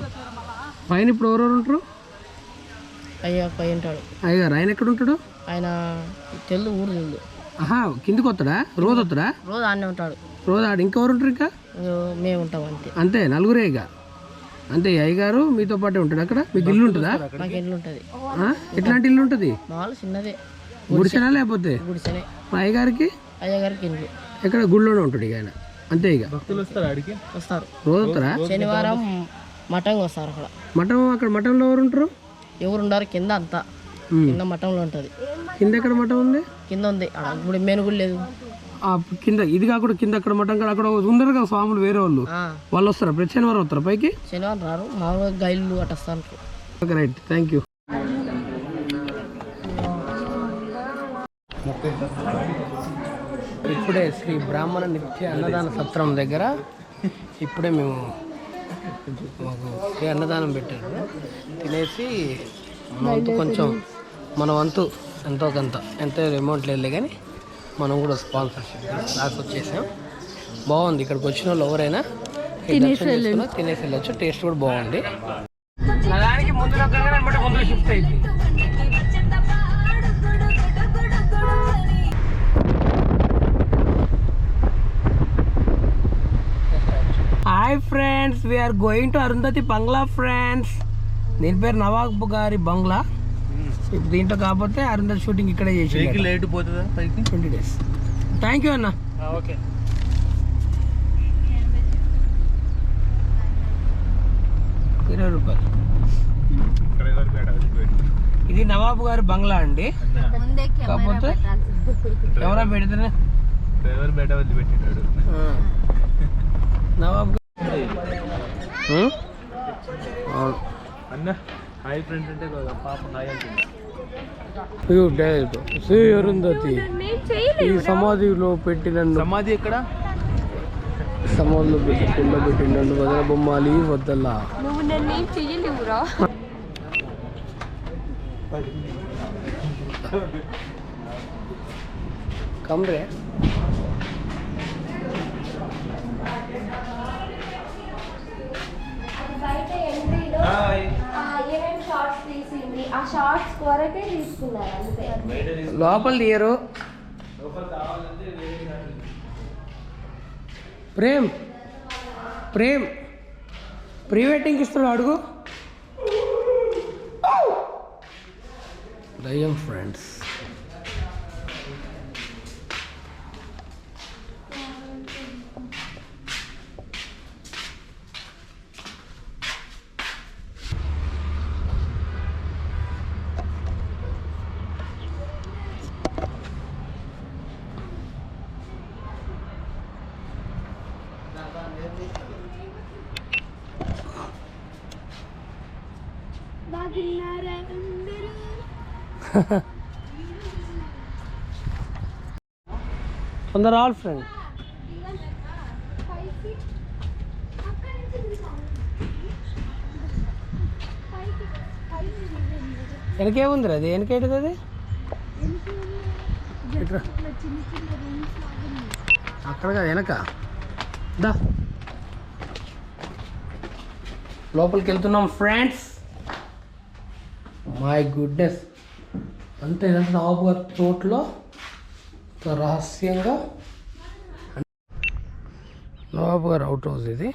పైన ఇప్పుడు ఎవరెవరు ఉంటారు? అయ్య ఒక అయ్య ఉంటాడు. అయ్యగారు ఆయన ఎక్కడ ఉంటాడు? ఆయన తెలుదు, ఊరు తెలుదు. ఆహా, కిందికి వస్తాడా? రోజు వస్తాడా? రోజు ఆడనే ఉంటాడు. రోజు ఆడ ఇంకెవరు ఉంటారు? ఇంకా మేము ఉంటాం అంతే. అంతే, నలుగురే ఇక. అంతే, అయ్యగారు మీతో పాటే ఉంటాడు. అక్కడ మీకు ఇల్లు ఉంటుందా? మాకు ఇల్లు ఉంటుంది. ఎట్లాంటి ఇల్లు ఉంటుంది? మామూలు చిన్నదే, గుడిసెనా లేకపోతే? గుడిసెనే. మా అయ్యగారికి అయ్యగారికి ఇల్లు ఎక్కడ గుడిలోనే ఉంటాడు ఇక ఆయన. అంతే ఇక. భక్తులు వస్తారు అడిగి? వస్తారు. రోజు వస్తారా? శనివారం మటంగా వస్తారు. అక్కడ మఠం, అక్కడ మఠంలో ఎవరు ఉంటారు? ఎవరు ఉండారు కింద అంతా, కింద మఠంలో ఉంటుంది. కింద ఎక్కడ మఠం ఉంది? కింద ఉంది, అక్కడ ఇప్పుడు మెను కూడా లేదు. కింద ఇది కాకుండా కింద అక్కడ మఠం కాడ అక్కడ ఉండరు కదా స్వాములు వేరే వాళ్ళు. వాళ్ళు వస్తారా? ప్రతి శనివారం వస్తారా పైకి? శనివారం రారు, మామూలుగా గైళ్ళు అట్ట వస్తారు. Okay, right, thank you. ఇప్పుడే శ్రీ బ్రాహ్మణ నిత్య అన్నదాన సత్రం దగ్గర ఇప్పుడే మేము మాకు అన్నదానం పెట్టారు. తినేసి మన వంతు ఎంతో కొంత, ఎంతో అమౌంట్ లేదు కానీ మనం కూడా స్పాన్సర్షిప్ రాసి వచ్చేసాం. బాగుంది. ఇక్కడికి వచ్చిన వాళ్ళు ఎవరైనా తినేసి వెళ్ళొచ్చు. టేస్ట్ కూడా బాగుంది. దానికి ముందు ముందు షిఫ్ట్ అయింది. Hi friends, we are going to Arundhati bungalow friends. దీని పేరు నవాబ్ గారి బంగ్లా. ఇప్పుడు దీంట్లో కాకపోతే అరుంధతి షూటింగ్ ఇక్కడే చేసి లేట్ పోతుందా పైకి? 20 days. థ్యాంక్ యూ అన్న. ఓకే, 20 రూపాయలు. ఇది నవాబు గారి బంగ్లా అండి. కాకపోతే ఎవరా పెడితేనే డ్రైవర్ బయట వదిలి పెట్టినాడు. నవాబు అన్న హాయ్ ఫ్రెండ్స్ అంటే పాప హాయ్ అంటుంది. శ్రీ అరుంధతి ఈ సమాధిలో పెట్టిన సమాధి ఎక్కడ? సమాధిలో పెట్టి కింద పెట్టిండు. వదల బొమ్మాలి వద్దల్లా. నువ్వు నన్ను ఏం చెయ్యలేవురా. కమ్రే లోపల తీయరు. ప్రేమ్ ప్రీ వెడ్డింగ్ ఇస్తున్నాడు, అడుగు. దయ్యం ఫ్రెండ్స్. కొందరు ఆల్ ఫ్రెండ్. వెనకేముందిరా? అది వెనకేటది? అది అక్కడ కాదు, వెనక దా. లోపలికి వెళ్తున్నాం ఫ్రెండ్స్. మై గుడ్నెస్, అంతే. ఇదంతా నవాబు గారి తోటలో రహస్యంగా నవాబు గారు అవుట్ హౌస్ ఇది.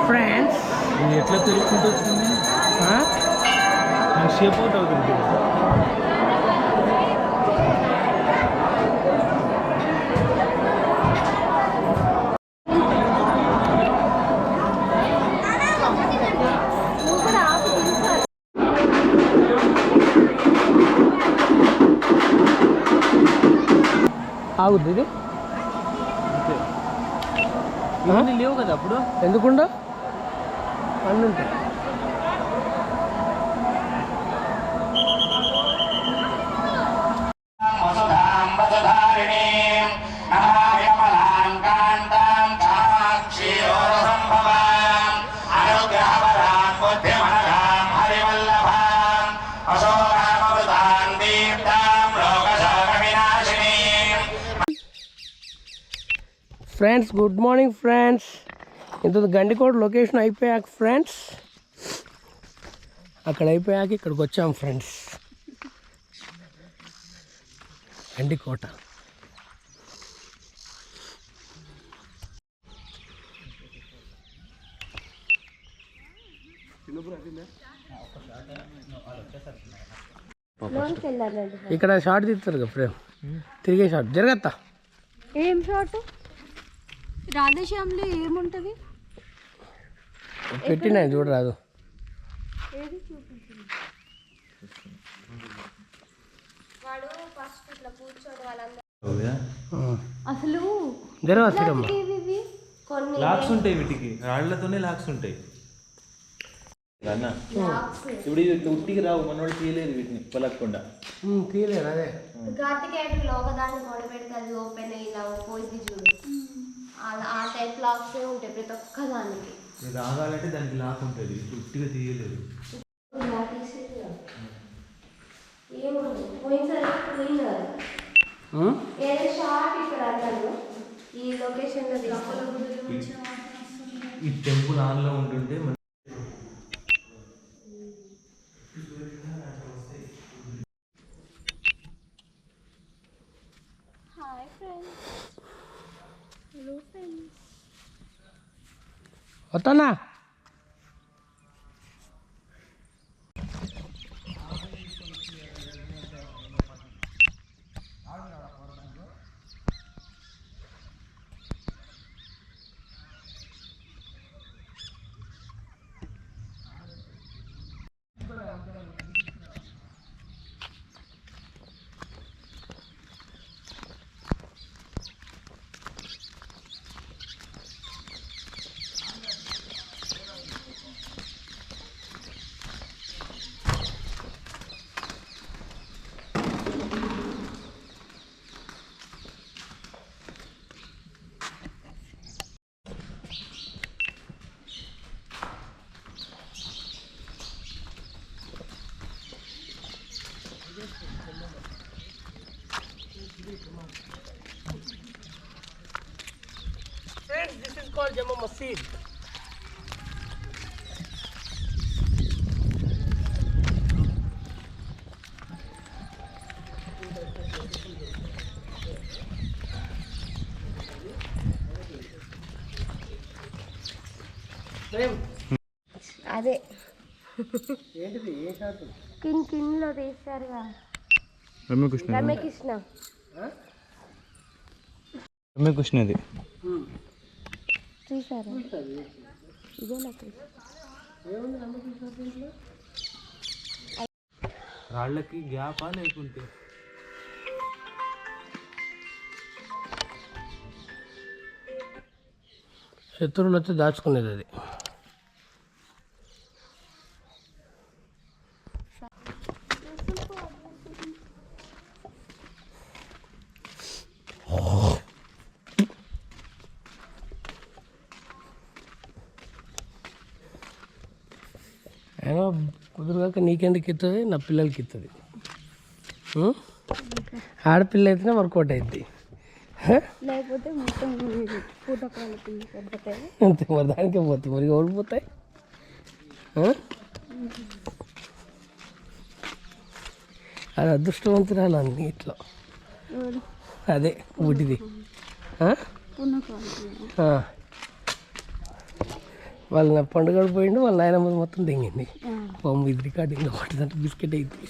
ఫ్రెండ్స్ ఎట్లా తిరుగుకుంటూ వచ్చింది షేప్ అవుట్ అవుతుంది. ఆగుద్ది ఇది ఇవన్నీ లేవు కదా అప్పుడు. ఎందుకుండా అన్నీ ఉంటాయి. Friends good morning friends. ఇంత గండికోట లొకేషన్ అయిపోయాక ఫ్రెండ్స్, అక్కడ అయిపోయాక ఇక్కడికి వచ్చాం ఫ్రెండ్స్. గండికోట ఇక్కడ షార్ట్ తీస్తారు కదా ఫ్రేమ్, తిరిగే షార్ట్ జరగత్తా. ఏం షార్ట్? రాధేశ్యామ్లో ఏముంటది? పెట్టినా చూడరాదు. వాడు ఫస్ట్ ఇట్లా కూర్చోడు వాళ్ళందరూ. అసలు జరగదు కొన్ని లాక్స్ ఉంటాయి వీటికి, రాళ్లతోనే లాక్స్ ఉంటాయి అన్న. ఇప్పుడు ఇది ఉట్టికి రావు, మనోడు తీయలేదు వీటిని పలకకుండా. తీయలేదు అదే కార్తికేయుడు ఒకదాన్ని గొడవపెడితే అది ఓపెన్ ఇలా పోయింది చూడు, ఆ టైప్ లాక్స్ ఉంటాయి ప్రతి ఒక్క దానికి. రాగాలంటే దానికి లాక్ ఉంటుంది, ఉట్టిగా తీయలేదు. ఏముంది పోయినసారి ఏదో షార్ట్ ఇక్కడ అన్నాను ఈ లొకేషన్ లో ఈ టెంపుల్ ఆన్లో ఉంటుంటే వస్తానా. Friends, this is called Jama Masjid. అదే ఏంటిది ఏ షాట్? కిన్లో తీస్తారుగా రమ్యకృష్ణ రమ్యకృష్ణది చూసారా? ఇదే నాకు రాళ్ళకి గ్యాపా లేకుంటే శత్రువులు వచ్చి దాచుకునేది అది. అక్క నీకెందుకు ఇస్తుంది, నా పిల్లలకి ఇస్తుంది. ఆడపిల్ల అయితేనే వర్కౌట్ అవుద్ది. లేకపోతే మొత్తం పూటకాలకి పెద్దతాయి. అంతే మరి, దానికే పోతాయి మరి, ఓడిపోతాయి. అది అదృష్టవంతురాలు అన్నిట్లో. అదే ఊటిది. వాళ్ళ నా పండుగ పోయిండు, వాళ్ళ నాయన మొత్తం దింగింది. పాము ఇది రికార్డింగ్లో పట్టిందంటే బిస్కెట్ అయింది.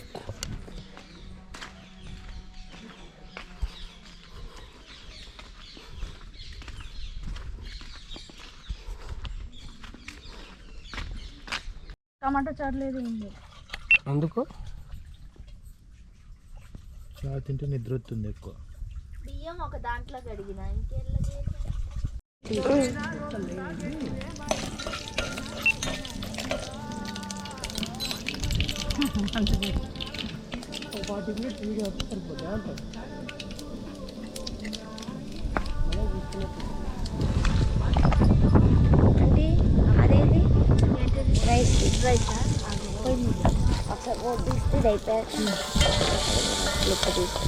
టమాటో చాట్లేదు ఉంది అందుకు చాలా తింటే నిద్ర వస్తుంది ఎక్కువ. బియ్యం ఒక దాంట్లో కడిగిన అంటే అదేంటి రైస్ రైస్ ఒకసారి తీస్తే ఇది అయిపోయాక లెక్క తీస్తే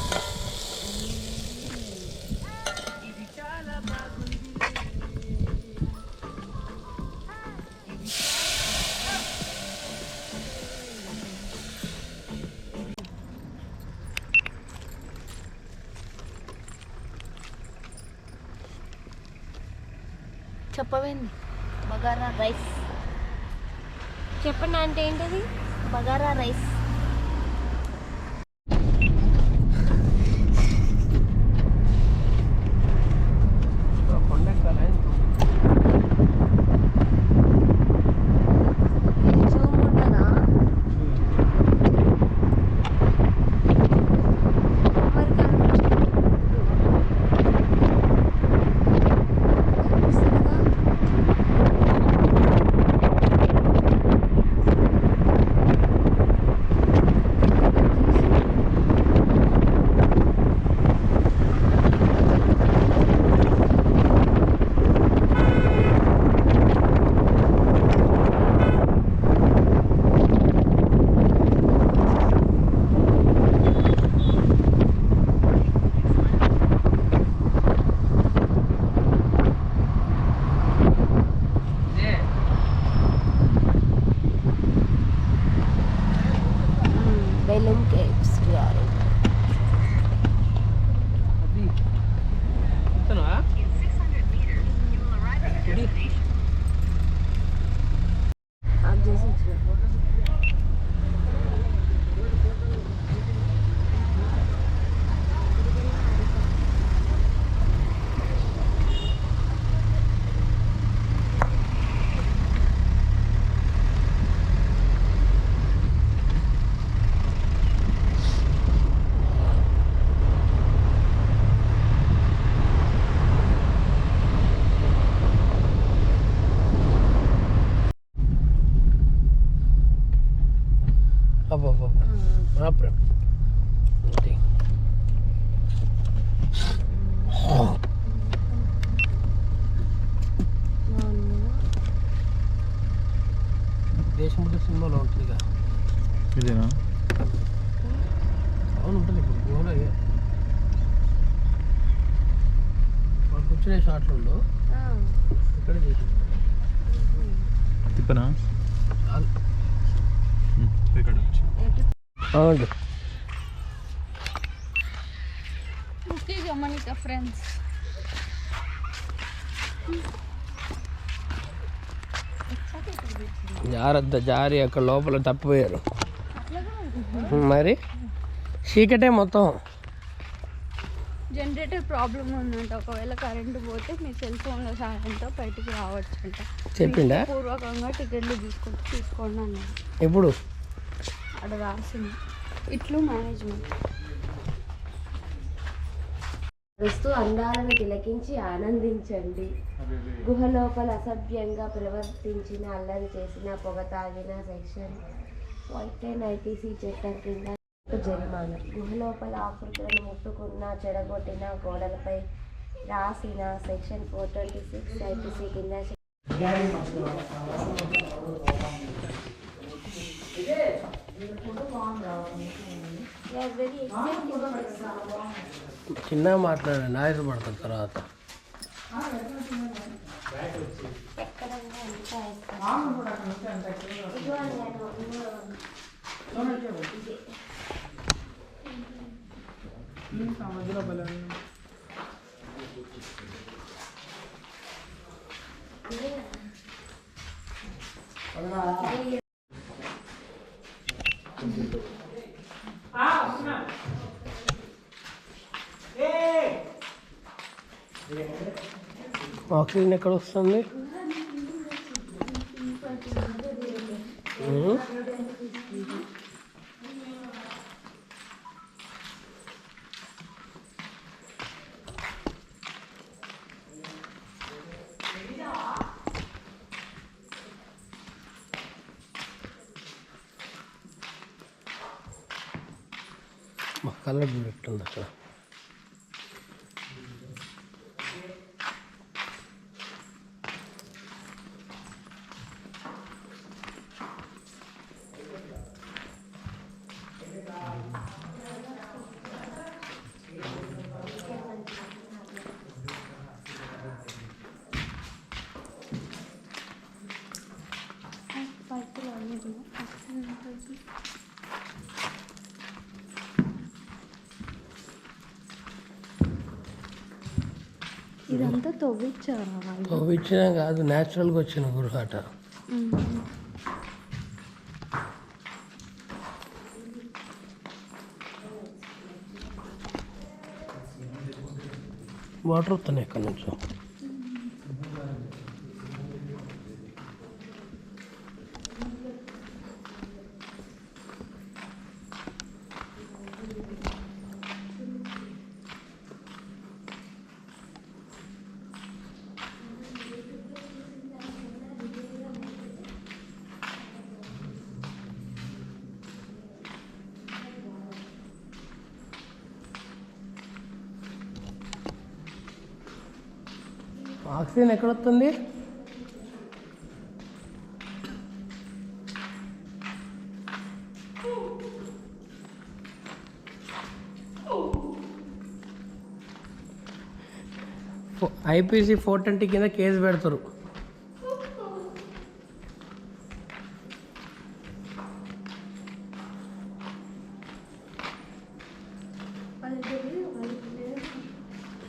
చెప్పవేంది బగారా రైస్ చెప్పండి. అంటే ఏంటది బగారా రైస్? బెలూన్ కేక్స్ దేశముద్ర సినిమాలో ఉంటుందిగా ఇదేనా? అవును ఉంటుంది. ఇప్పుడు గుహలో వాళ్ళు కూర్చునే షాట్లు ఉండు ఇక్కడే చేసి తిప్పనా? చాలు. ఇక్కడ వచ్చి అవును గమనిక ఫ్రెండ్స్. జాగ్రత్త, జారి అక్కడ లోపల తప్పిపోయారు మరి. చీకటే మొత్తం. జనరేటర్ ప్రాబ్లం ఉందంట. ఒకవేళ కరెంటు పోతే మీ సెల్ ఫోన్ల సహాయంతో బయటికి రావచ్చు అంట. చెప్పిండా? పూర్వకంగా టికెట్లు తీసుకోండి అన్నారు. ఎప్పుడు అక్కడ రాసింది ఇట్లు మేనేజ్మెంట్. వస్తూ అందాలను తిలకించి ఆనందించండి. గుహ లోపల అసభ్యంగా ప్రవర్తించిన, అల్లరి చేసిన, పొగ తాగిన సెక్షన్ 110 IPC చట్టం కింద జరిమానా. గుహ లోపల ఆకృతులను ముట్టుకున్న, చెడగొట్టిన, గోడలపై రాసిన సెక్షన్ 426 IPC కింద వెరీ చిన్నగా మాట్లాడండి, నాయన పడుతుంది తర్వాత. ఆక్సిజన్ ఎక్కడ వస్తుంది? మా కలర్ చూడట్టుంది అక్కడ. ఇదంతా తవ్విచ్చారా వాళ్ళు? తవ్విచ్చినా కాదు, న్యాచురల్గా వచ్చిన గురుహాట. వాటర్ వస్తున్నాయి ఎక్కడి నుంచో. ఆక్సిజన్ ఎక్కడ వస్తుంది? ఐపీసీ 420 కింద కేసు పెడతారు.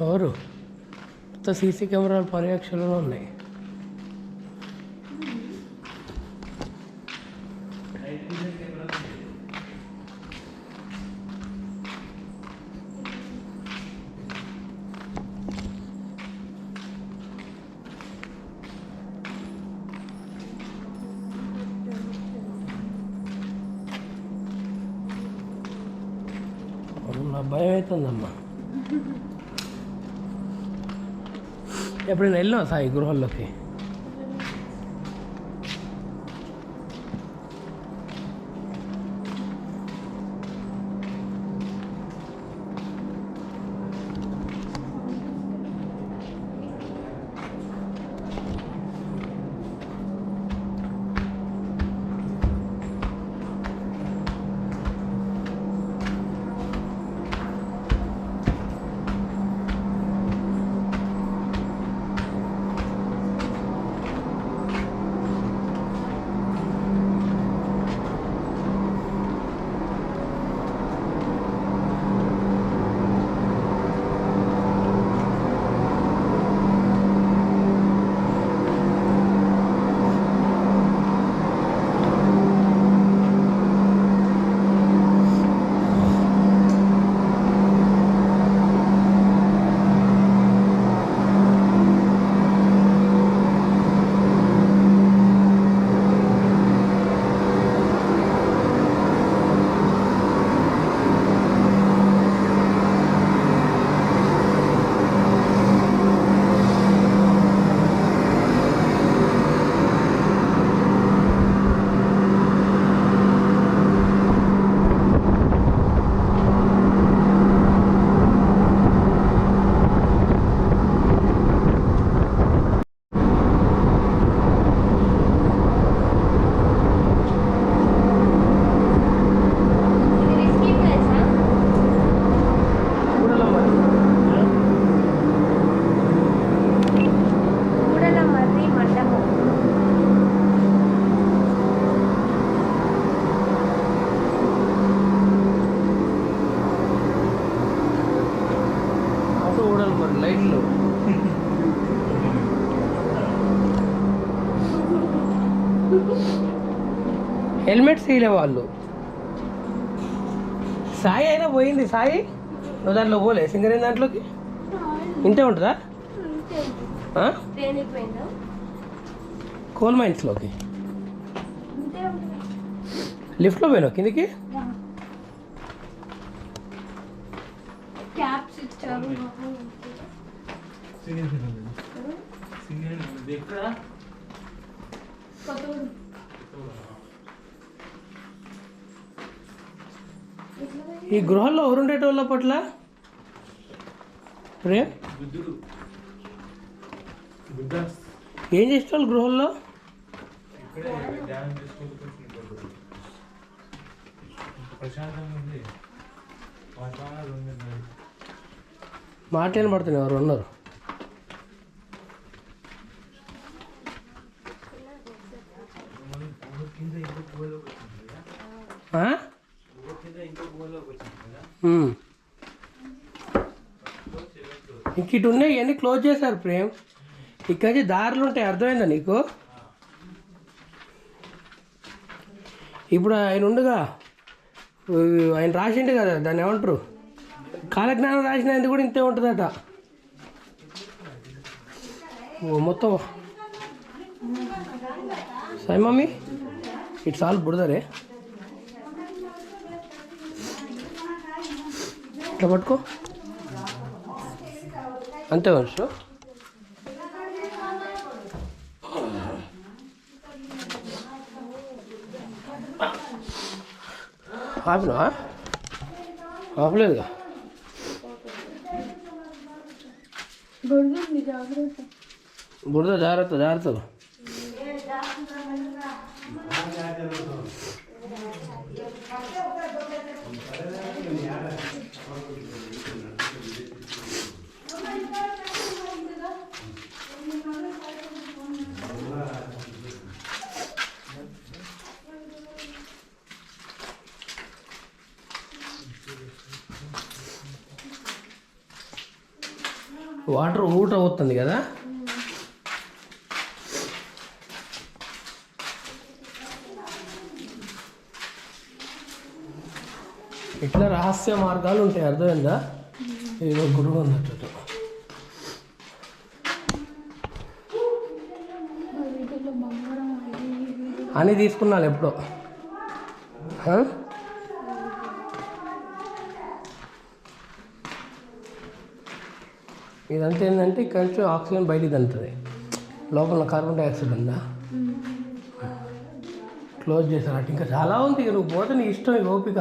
ఎవరు? సీసీ కెమెరాలు పర్యవేక్షణలో ఉన్నాయి. నా భయం అవుతుందమ్మా. ఎప్పుడైనా వెళ్ళాం సాయి గృహాల్లోకి? హెల్మెట్స్ తీయలే వాళ్ళు. సాయి అయినా పోయింది. సాయి నువ్వు దాంట్లో పోలే సింగరేణి దాంట్లోకి ఇంతే ఉంటుందా? ట్రైన్కి పోయిందా? కోల్ మైన్స్లోకి లిఫ్ట్లో పోయినావు కిందికి? క్యాప్స్ ఇచ్చారు. ఈ గృహంలో ఎవరుండేటోళ్ళ పట్ల ప్రేమ్ ఏం చేసేవాళ్ళు గృహంలో? మాట వినబడుతున్నాయి. ఎవరు ఉన్నారు? ఇంక ఇటు ఉన్నాయి, ఇవన్నీ క్లోజ్ చేశారు ప్రేమ్. ఇక్కడి నుంచి దారులు ఉంటాయి, అర్థమైందా నీకు? ఇప్పుడు ఆయన ఉండగా ఆయన రాసిండు కదా, దాన్ని ఏమంటారు, కాలజ్ఞానం రాసినది కూడా ఇంతే ఉంటుందట. మొత్తం సాయి మమ్మీ ఇట్స్ ఆల్ బుడదరే. ఇట్లా పట్టుకో అంతే వచ్చు. ఆపినా? ఆపలేదుగా. బురద జాగ్రత్త జాగ్రత్త. వాటర్ ఊట అవుతుంది కదా. ఇట్లా రహస్య మార్గాలు ఉంటాయి, అర్థమైందా? ఏదో గురువు ఉన్నట్టు అని తీసుకున్నాను ఎప్పుడో. ఇదంతా ఏంటంటే ఇక్కడ నుంచి ఆక్సిజన్ బయటికి తంటుంది, లోపల కార్బన్ డైఆక్సైడ్ ఉందా. క్లోజ్ చేశారు అటు. ఇంకా చాలా ఉంది, నువ్వు పోతే నీ ఇష్టం, ఈ ఓపిక.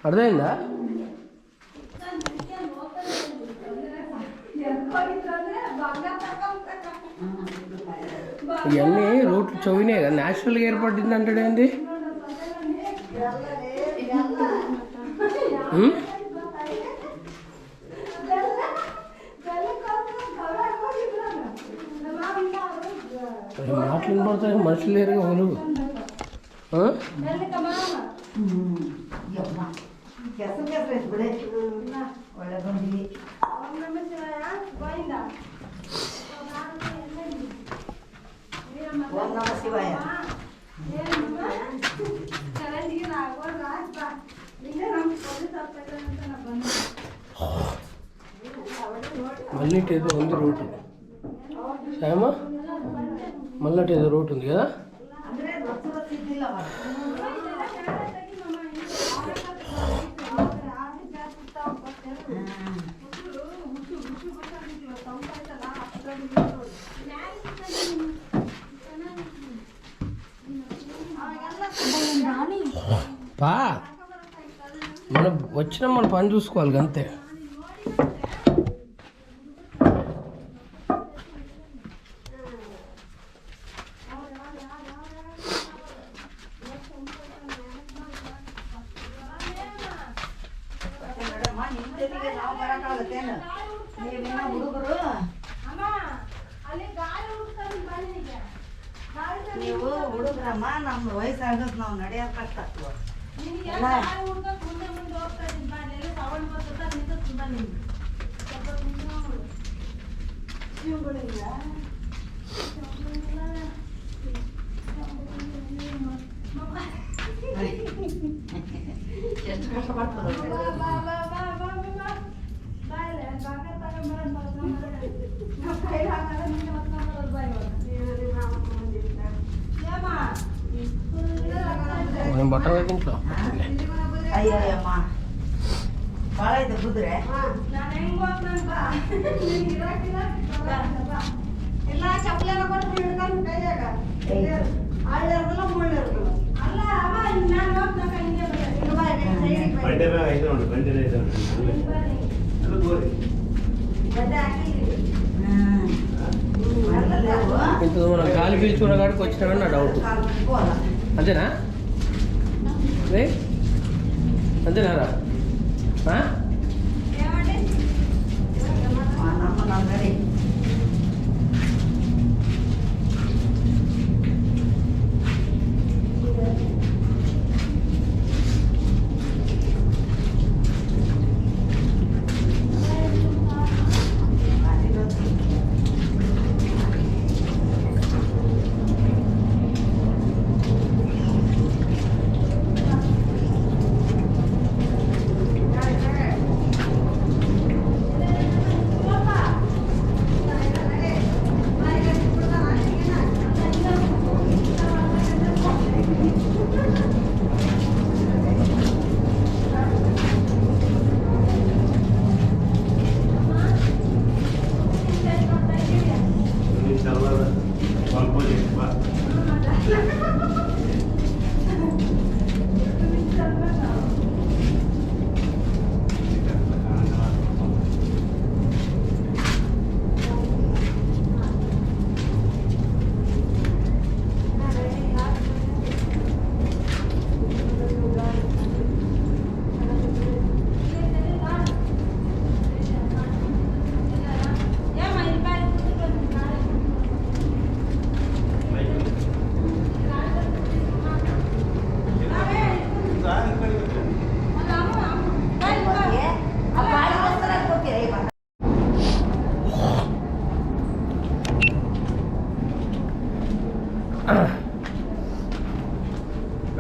అర్థమైందా? ఇవన్నీ రూట్లు చౌవినే కదా, న్యాచురల్గా ఏర్పడింది అంటాడేంది. మాటలు పడతాయి, మనుషులు లేరుగా వాళ్ళు. మళ్ళీ ఏదో ఉంది రూటు సాయమా, మళ్ళీ ఏదో రూట్ ఉంది కదా. పా మనం వచ్చినా మన పని చూసుకోవాలి అంతే. ನೀವು ಹುಡುಗ್ರಮ್ಮ ನಮ್ಮ ವಯಸ್ಸಾಗದ್ ನಾವು ನಡೆಯೋದು ಕಷ್ಟ. బట్టలు ఇంట్లో అయ్యో అమ్మా బాగా కుదిరే ఇలా చెప్పలేను ఇంత మనం గాలి పీల్చుకున్న కాడికి వచ్చినామని నా డౌట్. అంతేనా రే అంతేనారా?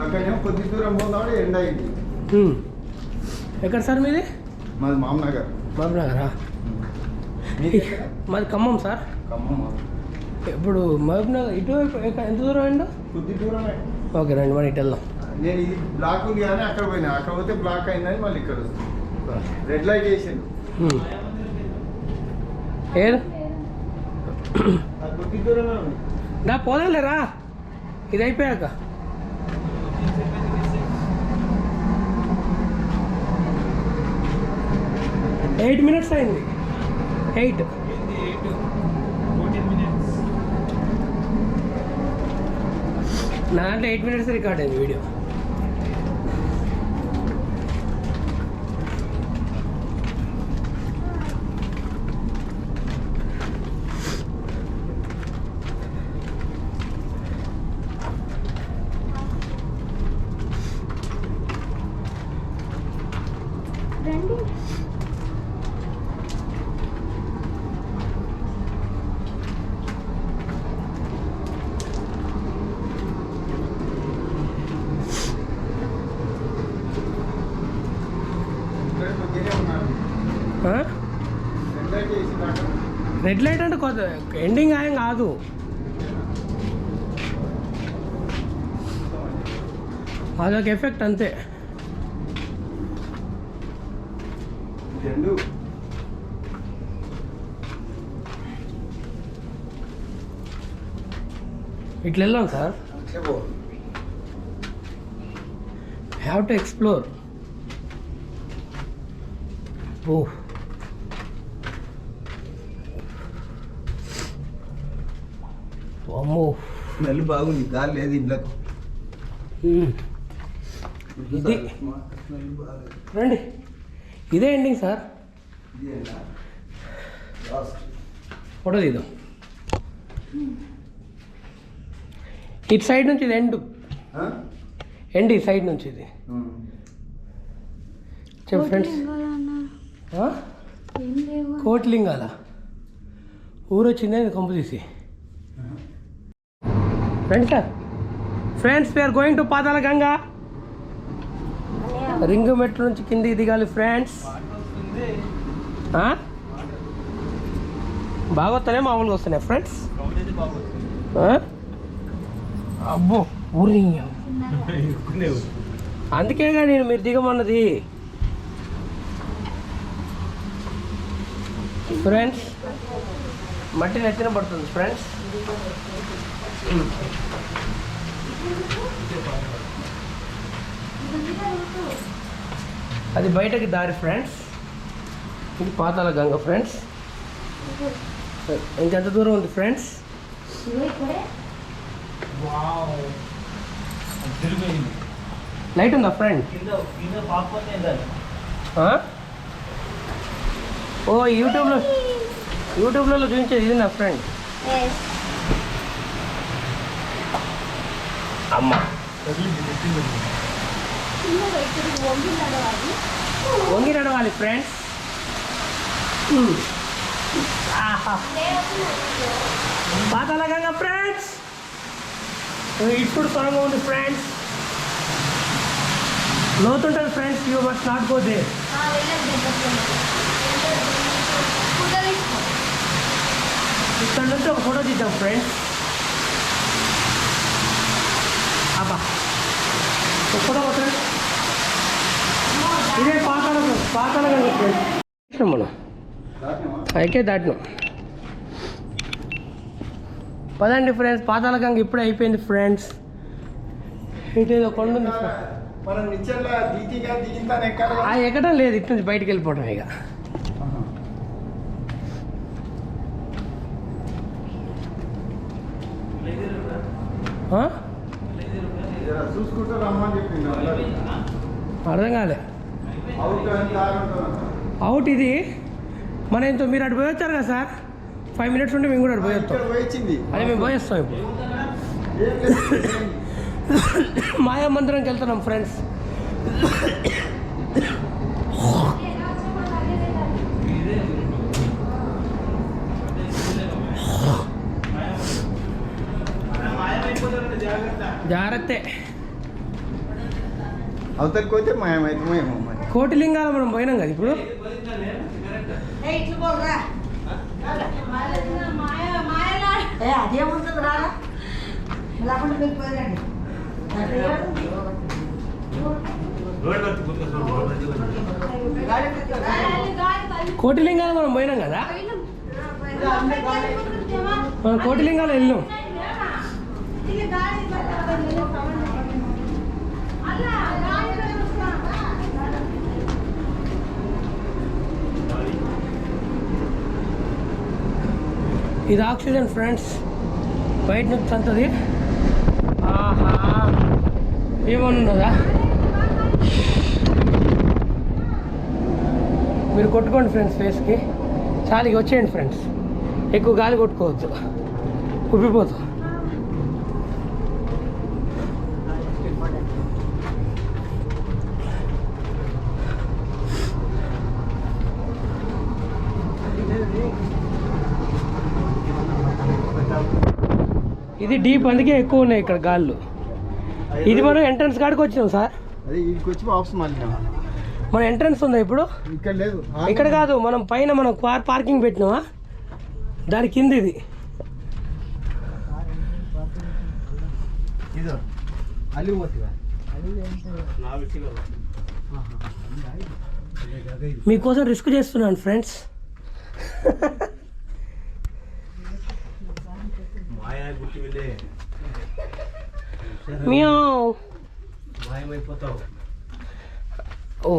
అక్కడేమో కొద్ది దూరం పోతాడు ఎండ అయింది. ఎక్కడ సార్ మీది? మాది మామనగర్. మహబూబ్నగరా? మాది ఖమ్మం సార్. ఖమ్మం. ఇప్పుడు మహబూబ్నగర్ ఇటువైపు ఎంత దూరం అండి? కొద్ది దూరమే. ఓకే రండి మనం ఇటు వెళ్దాం. నేను ఇది బ్లాక్ ఉంది కానీ అక్కడ పోయినా, అక్కడ పోతే బ్లాక్ అయిందని మళ్ళీ ఇక్కడ రెడ్ లైట్ వేసాను. ఏది కొద్ది దూరమే ఉంది. నా పోలేరా ఇది అయిపోయాక. ఎయిట్ మినిట్స్ అయింది. 8 నా దాంట్లో 8 మినిట్స్ రికార్డ్ అయింది వీడియో. రెడ్ లైట్ అంటే కొత్త ఎండింగ్ ఏం కాదు. అదొక ఎఫెక్ట్ అంతే. ఇట్లా వెళ్ళాం సార్. Have to explore. ఓ అమ్మో స్మెల్ బాగుంది, గాలి లేదు ఇంట్లోకి. ఇది రండి, ఇదే ఎండింగ్ సార్. ఫోటో తీద్దాం. ఇటు సైడ్ నుంచి ఇది ఎండ్ ఈ సైడ్ నుంచి ఇది. చెప్పు ఫ్రెండ్స్. కోట్లింగాల ఊరు వచ్చిందే కంపు తీసి. రండి sir. Friends we are going to Patala Ganga. Ring మెట్ల నుంచి కిందికి దిగాలి ఫ్రెండ్స్. బాగా వస్తానే మామూలుగా వస్తున్నాయి ఫ్రెండ్స్. అబ్బో ఊరి అందుకేగా నేను మీరు దిగమన్నది ఫ్రెండ్స్. మట్టి నెత్తిన పడుతుంది ఫ్రెండ్స్. అది బయటకి దారి ఫ్రెండ్స్. ఇది పాతాళ గంగ ఫ్రెండ్స్. ఇంకెంత దూరం ఉంది ఫ్రెండ్స్? లైట్ ఉందా ఫ్రెండ్? ఓ యూట్యూబ్లో చూపించేది ఇది నా ఫ్రెండ్. అమ్మ వంగి నడవాలి ఫ్రెండ్స్. పాతాళ గంగ ఫ్రెండ్స్. ఇప్పుడు సొరంగా ఉంది ఫ్రెండ్స్. లోతుంటుంది friends. You must not go there. ఇక్కడ నుంచి ఒక ఫోటో తీద్దాం ఫ్రెండ్స్. అబ్బా ఒక ఫోటో కొట్టండి. ఇదే పాతాళ గంగ ఫ్రెండ్స్. మనం అయితే దాటినాం. పదండి ఫ్రెండ్స్. పాతాళ గంగ ఇప్పుడే అయిపోయింది ఫ్రెండ్స్. ఇటేదో కొండ ఉంది. ఎక్కడం లేదు, ఇటు నుంచి బయటికి వెళ్ళిపోవడం ఇక. అర్థం కాలే. అవుట్ ఇది మన ఇంత మీరు అటు పోయొచ్చారు కదా సార్. 5 minutes ఉంటే మేము కూడా అటు పోయొస్తాం. అదే మేము పోయేస్తాం ఇప్పుడు. మాయా మందిరంకి వెళ్తున్నాం ఫ్రెండ్స్. జాగ్రత్త. అవతలికి పోతే మాయమైతమేమో. కోటిలింగాల మనం పోయినాం కదా ఇప్పుడు. అదేముంటుంది రా కోటిలింగాల మనం పోయినాం కదా. మనం కోటిలింగాలు వెళ్ళాం. ఇది ఆక్సిజన్ ఫ్రెండ్స్. బయట నుంచి అంతది. ఆహా ఏమన్నదా మీరు కొట్టుకోండి ఫ్రెండ్స్ ఫేస్కి. చాలు వచ్చేయండి ఫ్రెండ్స్. ఎక్కువ గాలి కొట్టుకోవద్దు, ఉబ్బిపోతు. ఇది డీప్, అందుకే ఎక్కువ ఉన్నాయి ఇక్కడ గాళ్ళు. ఇది మనం ఎంట్రన్స్ కాడికి వచ్చినాం సార్. మన ఎంట్రన్స్ ఉందా ఇప్పుడు? ఇక్కడ లేదు. ఇక్కడ కాదు, మనం పైన మనం కార్ పార్కింగ్ పెట్టినామా దాని కింద ఇది. మీకోసం రిస్క్ చేస్తున్నాను ఫ్రెండ్స్. ఓ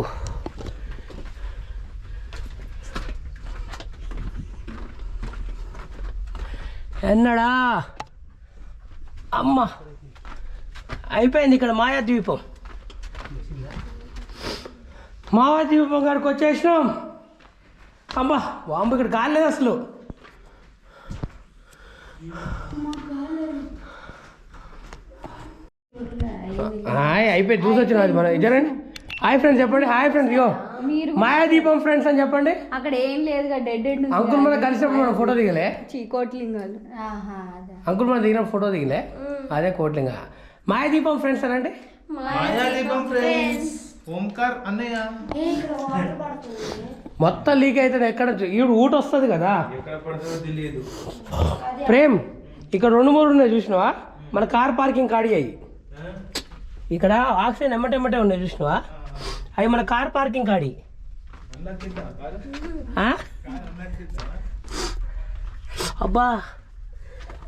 ఎన్నడా అమ్మ అయిపోయింది ఇక్కడ మాయాద్వీపం. మాయాద్వీపం కాడికి వచ్చేసినాం. అమ్మా వాంబు ఇక్కడ కాలేదు అసలు. హాయ్ అయిపోయి చూసి వచ్చిన అది మనం ఇద్దరండి. హాయ్ ఫ్రెండ్స్ చెప్పండి. Hi friends. ఇగో మాయాదీపం ఫ్రెండ్స్ అని చెప్పండి. అక్కడ ఏం లేదు డెడ్ ఎండ్. అంకుల్ మన కలిసినప్పుడు మనం ఫోటో దిగలే. కోట్లింగాలు. అంకుల్ మనం దిగిన ఫోటో దిగలే. అదే కోట్లింగ. మాయాదీపం ఫ్రెండ్స్ అనండి. మాయాదీపం ఫ్రెండ్స్. ఓంకార్ అన్నయ్య మొత్తం లీక్ అవుతుంది. ఎక్కడ ఈడు ఊట వస్తుంది కదా. ఎక్కడ పడుతుందో తెలియదు. ప్రేమ్ ఇక్కడ 2-3 ఉన్నాయి చూసినావా? మన కార్ పార్కింగ్ కాడి అయ్యి ఇక్కడ ఆక్సిజన్ ఎమ్మటెమ్మటే ఉన్నాయి చూసినావా? అవి మన కార్ పార్కింగ్ కాడి. అబ్బా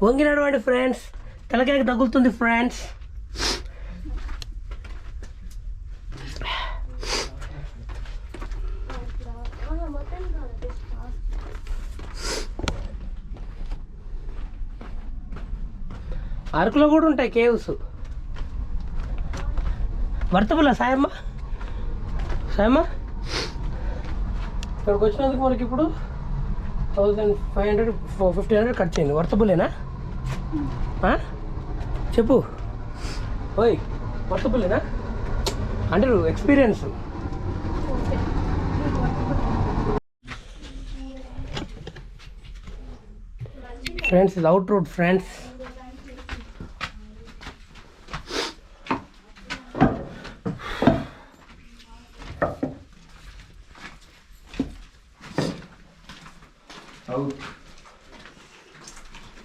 వంగినటువంటి ఫ్రెండ్స్, తలకాయకి తగులుతుంది ఫ్రెండ్స్. అరకులో కూడా ఉంటాయి కేవ్స్. వర్తబుల్ సాయమ్మ ఇక్కడికి వచ్చినందుకు మనకి ఇప్పుడు 1500-1500 ఖర్చు అయింది. వర్తబులేనా చెప్పు? ఓయ్ వర్తబులేనా అంటే ఎక్స్పీరియన్స్. ఫ్రెండ్స్ ఇది అవుట్ రోడ్ ఫ్రెండ్స్.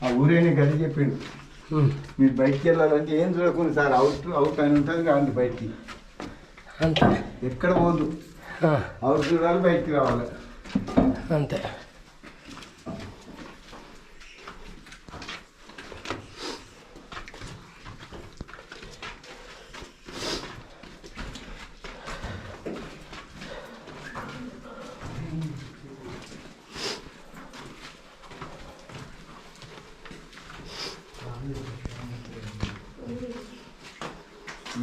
ఆ ఊరేనే గది చెప్పిండు, మీరు బయటికి వెళ్ళాలంటే ఏం చూడకుండా సార్ అవుట్ అని ఉంటుంది కానీ బయటికి అంతే. ఎక్కడ పోదు, అవుట్ చూడాలి, బయటికి రావాలి అంతే.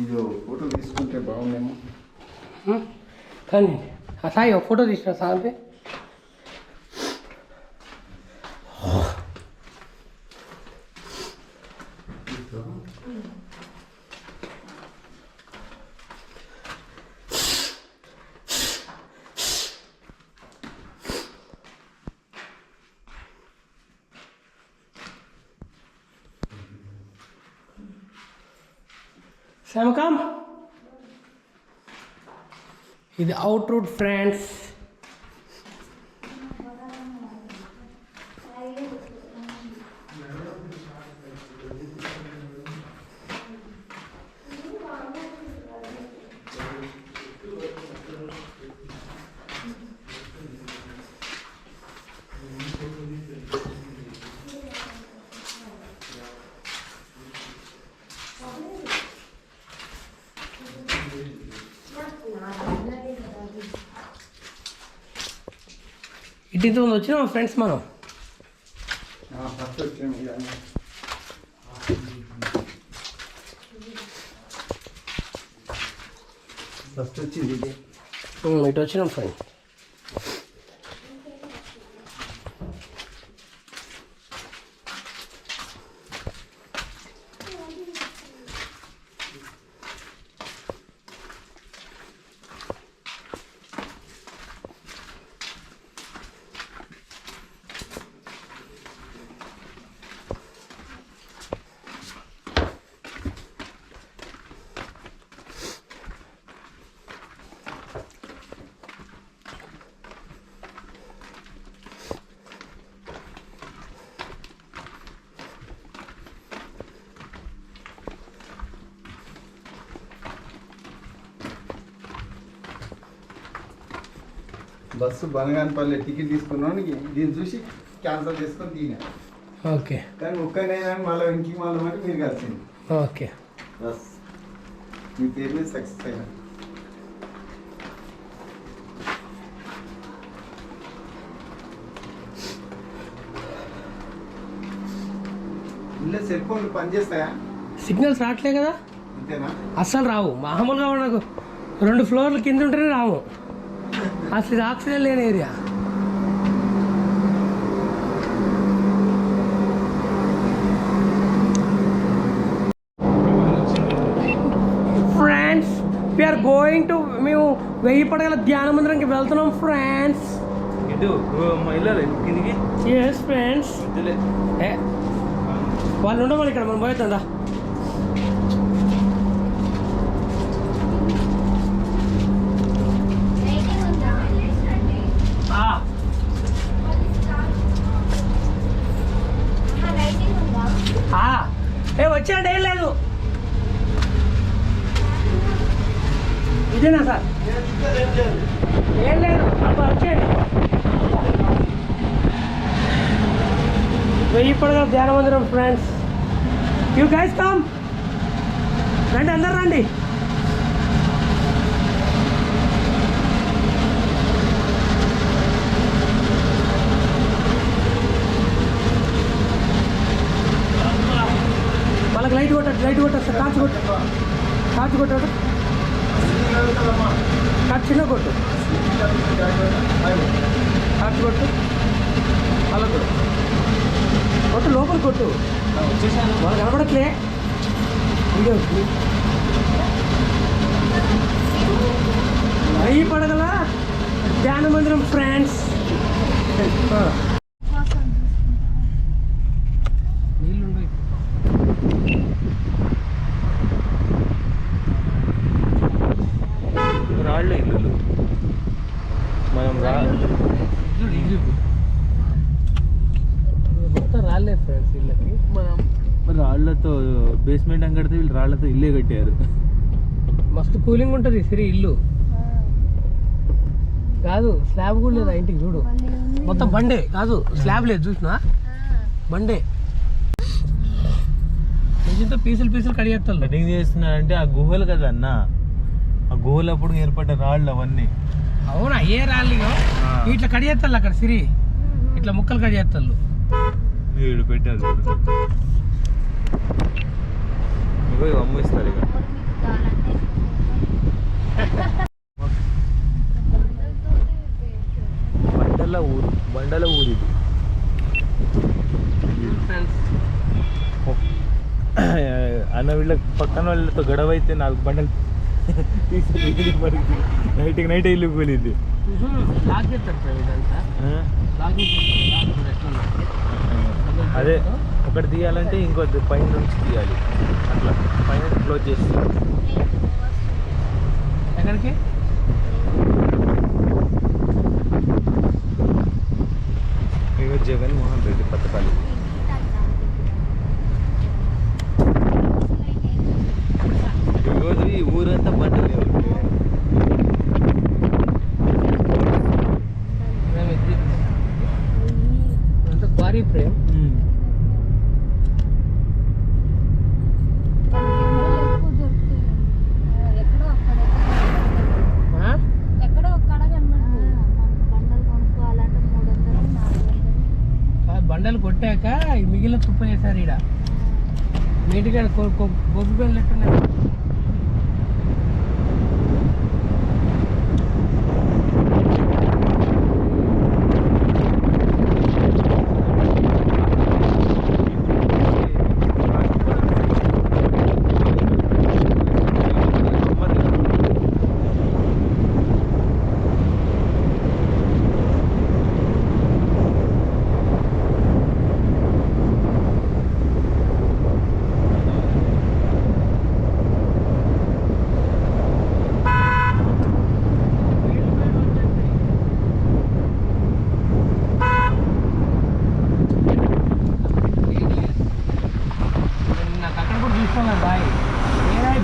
ఇది ఫోటో తీసుకుంటే బాగుందేమో. కానీ ఆ సాయి ఒక ఫోటో తీసిన సాయంత్రం. Samkam, ఇది అవుట్ రూట్ ఫ్రెండ్స్. ఇటు వచ్చినాం ఫ్రెండ్స్ మనం. ఫస్ట్ వచ్చాము ఫస్ట్ వచ్చింది ఇది. ఇటు వచ్చినాం ఫ్రెండ్. బస్సు బనగానపల్లి టికెట్ తీసుకున్నాను, దీన్ని చూసి క్యాన్సిల్ చేసుకొని తీనా. ఓకే కానీ ఒక్కనైనా మళ్ళీ ఇంటికి మళ్ళీ అంటే మీరు కలిసింది. ఓకే బస్ మీ పేరు మీద సక్సెస్ అయినా. ఇంట్లో సెల్ ఫోన్లు పనిచేస్తాయా? సిగ్నల్స్ రావట్లే కదా, అంతేనా? అస్సలు రావు. మామూలుగా మనకు 2 ఫ్లోర్లు కింద ఉంటేనే రావు. అసలు ఇది ఆక్సిజన్ లేని area. Friends we are going to, మేము 1000 పడగల ధ్యాన మందిరంకి వెళ్తున్నాం ఫ్రెండ్స్. ఎస్ ఫ్రెండ్స్, వాళ్ళు ఉండమని ఇక్కడ మనం పోయేద్దా. ఏం లేదు అబ్బా వచ్చేయండి. 1000 పడగల ధ్యాన మందిరం ఫ్రెండ్స్. యూ గైస్ కమ్, రండి అందరు రండి. వాళ్ళకి లైట్ కొట్టదు, లైట్ కొట్టదు సార్. టార్చ్ కొట్టాడు. టార్చ్ చిన్న కొట్టు, టార్చ్ కొట్టు, వాళ్ళకు కొట్టు, లోపల కొట్టు. వాళ్ళు కనబడట్లే వీడియో. 1000 పడగల ధ్యాన మందిరం ఫ్రెండ్స్. రాళ్ళు ఇల్లు మనం మొత్తం రాలే ఫ్రెండ్స్ వీళ్ళకి. మనం రాళ్లతో బేస్మెంట్ అంగడితే వీళ్ళు రాళ్లతో ఇల్లే కట్టారు. మస్తు కూలింగ్ ఉంటుంది సిరి. ఇల్లు కాదు, స్లాబ్ కూడా లేదు ఆ ఇంటికి. చూడు మొత్తం బండే, కాదు స్లాబ్ లేదు. చూసినా బండే. నిజంతో పీసులు కడిగేస్తాను. కటింగ్ చేస్తున్నారంటే ఆ గుహలు కదా అన్న, ఆ గుహలు అప్పుడు ఏర్పడ్డ రాళ్ళు అవన్నీ. అవునా, ఏ రాళ్ళు ఇట్లా కడిగేస్తాను అక్కడ సిరి. ఇట్లా ముక్కలు కడిగేస్తాను. వీడు పెట్టారు ఇగో అమ్మిస్తారు. ఇక బండల ఊరు ఇది. అన్న వీళ్ళకి పక్కన వాళ్ళతో గొడవ అయితే 4 బండలు తీసి నైట్ ఇల్లు కూలింది. లాక్ చేస్తారు సార్ ఇదంతా. లాక్ చేస్తారు. అదే ఒకటి తీయాలంటే ఇంకోటి పైన నుంచి తీయాలి. అట్లా పైన క్లోజ్ చేస్తారు. ఎక్కడికి? ఇగో జగన్మోహన్ రెడ్డి పథకాలు. ఈరోజు ఈ ఊరంతా బండలే ఉంటాయి. అంత క్వారీ ఫ్రేమ్. బండలు కొట్టాక మిగిలిన తుప్ప చేశారు. ఈడ నీట్గా బొగ్గు వెళ్ళినట్టున్నాయి.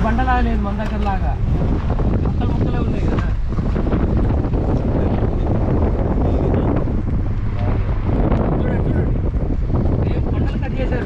బండలా లేదు మన దగ్గర లాగా. ముక్కలే ఉన్నాయి కదా. చూడండి బండలు కట్ చేశారు.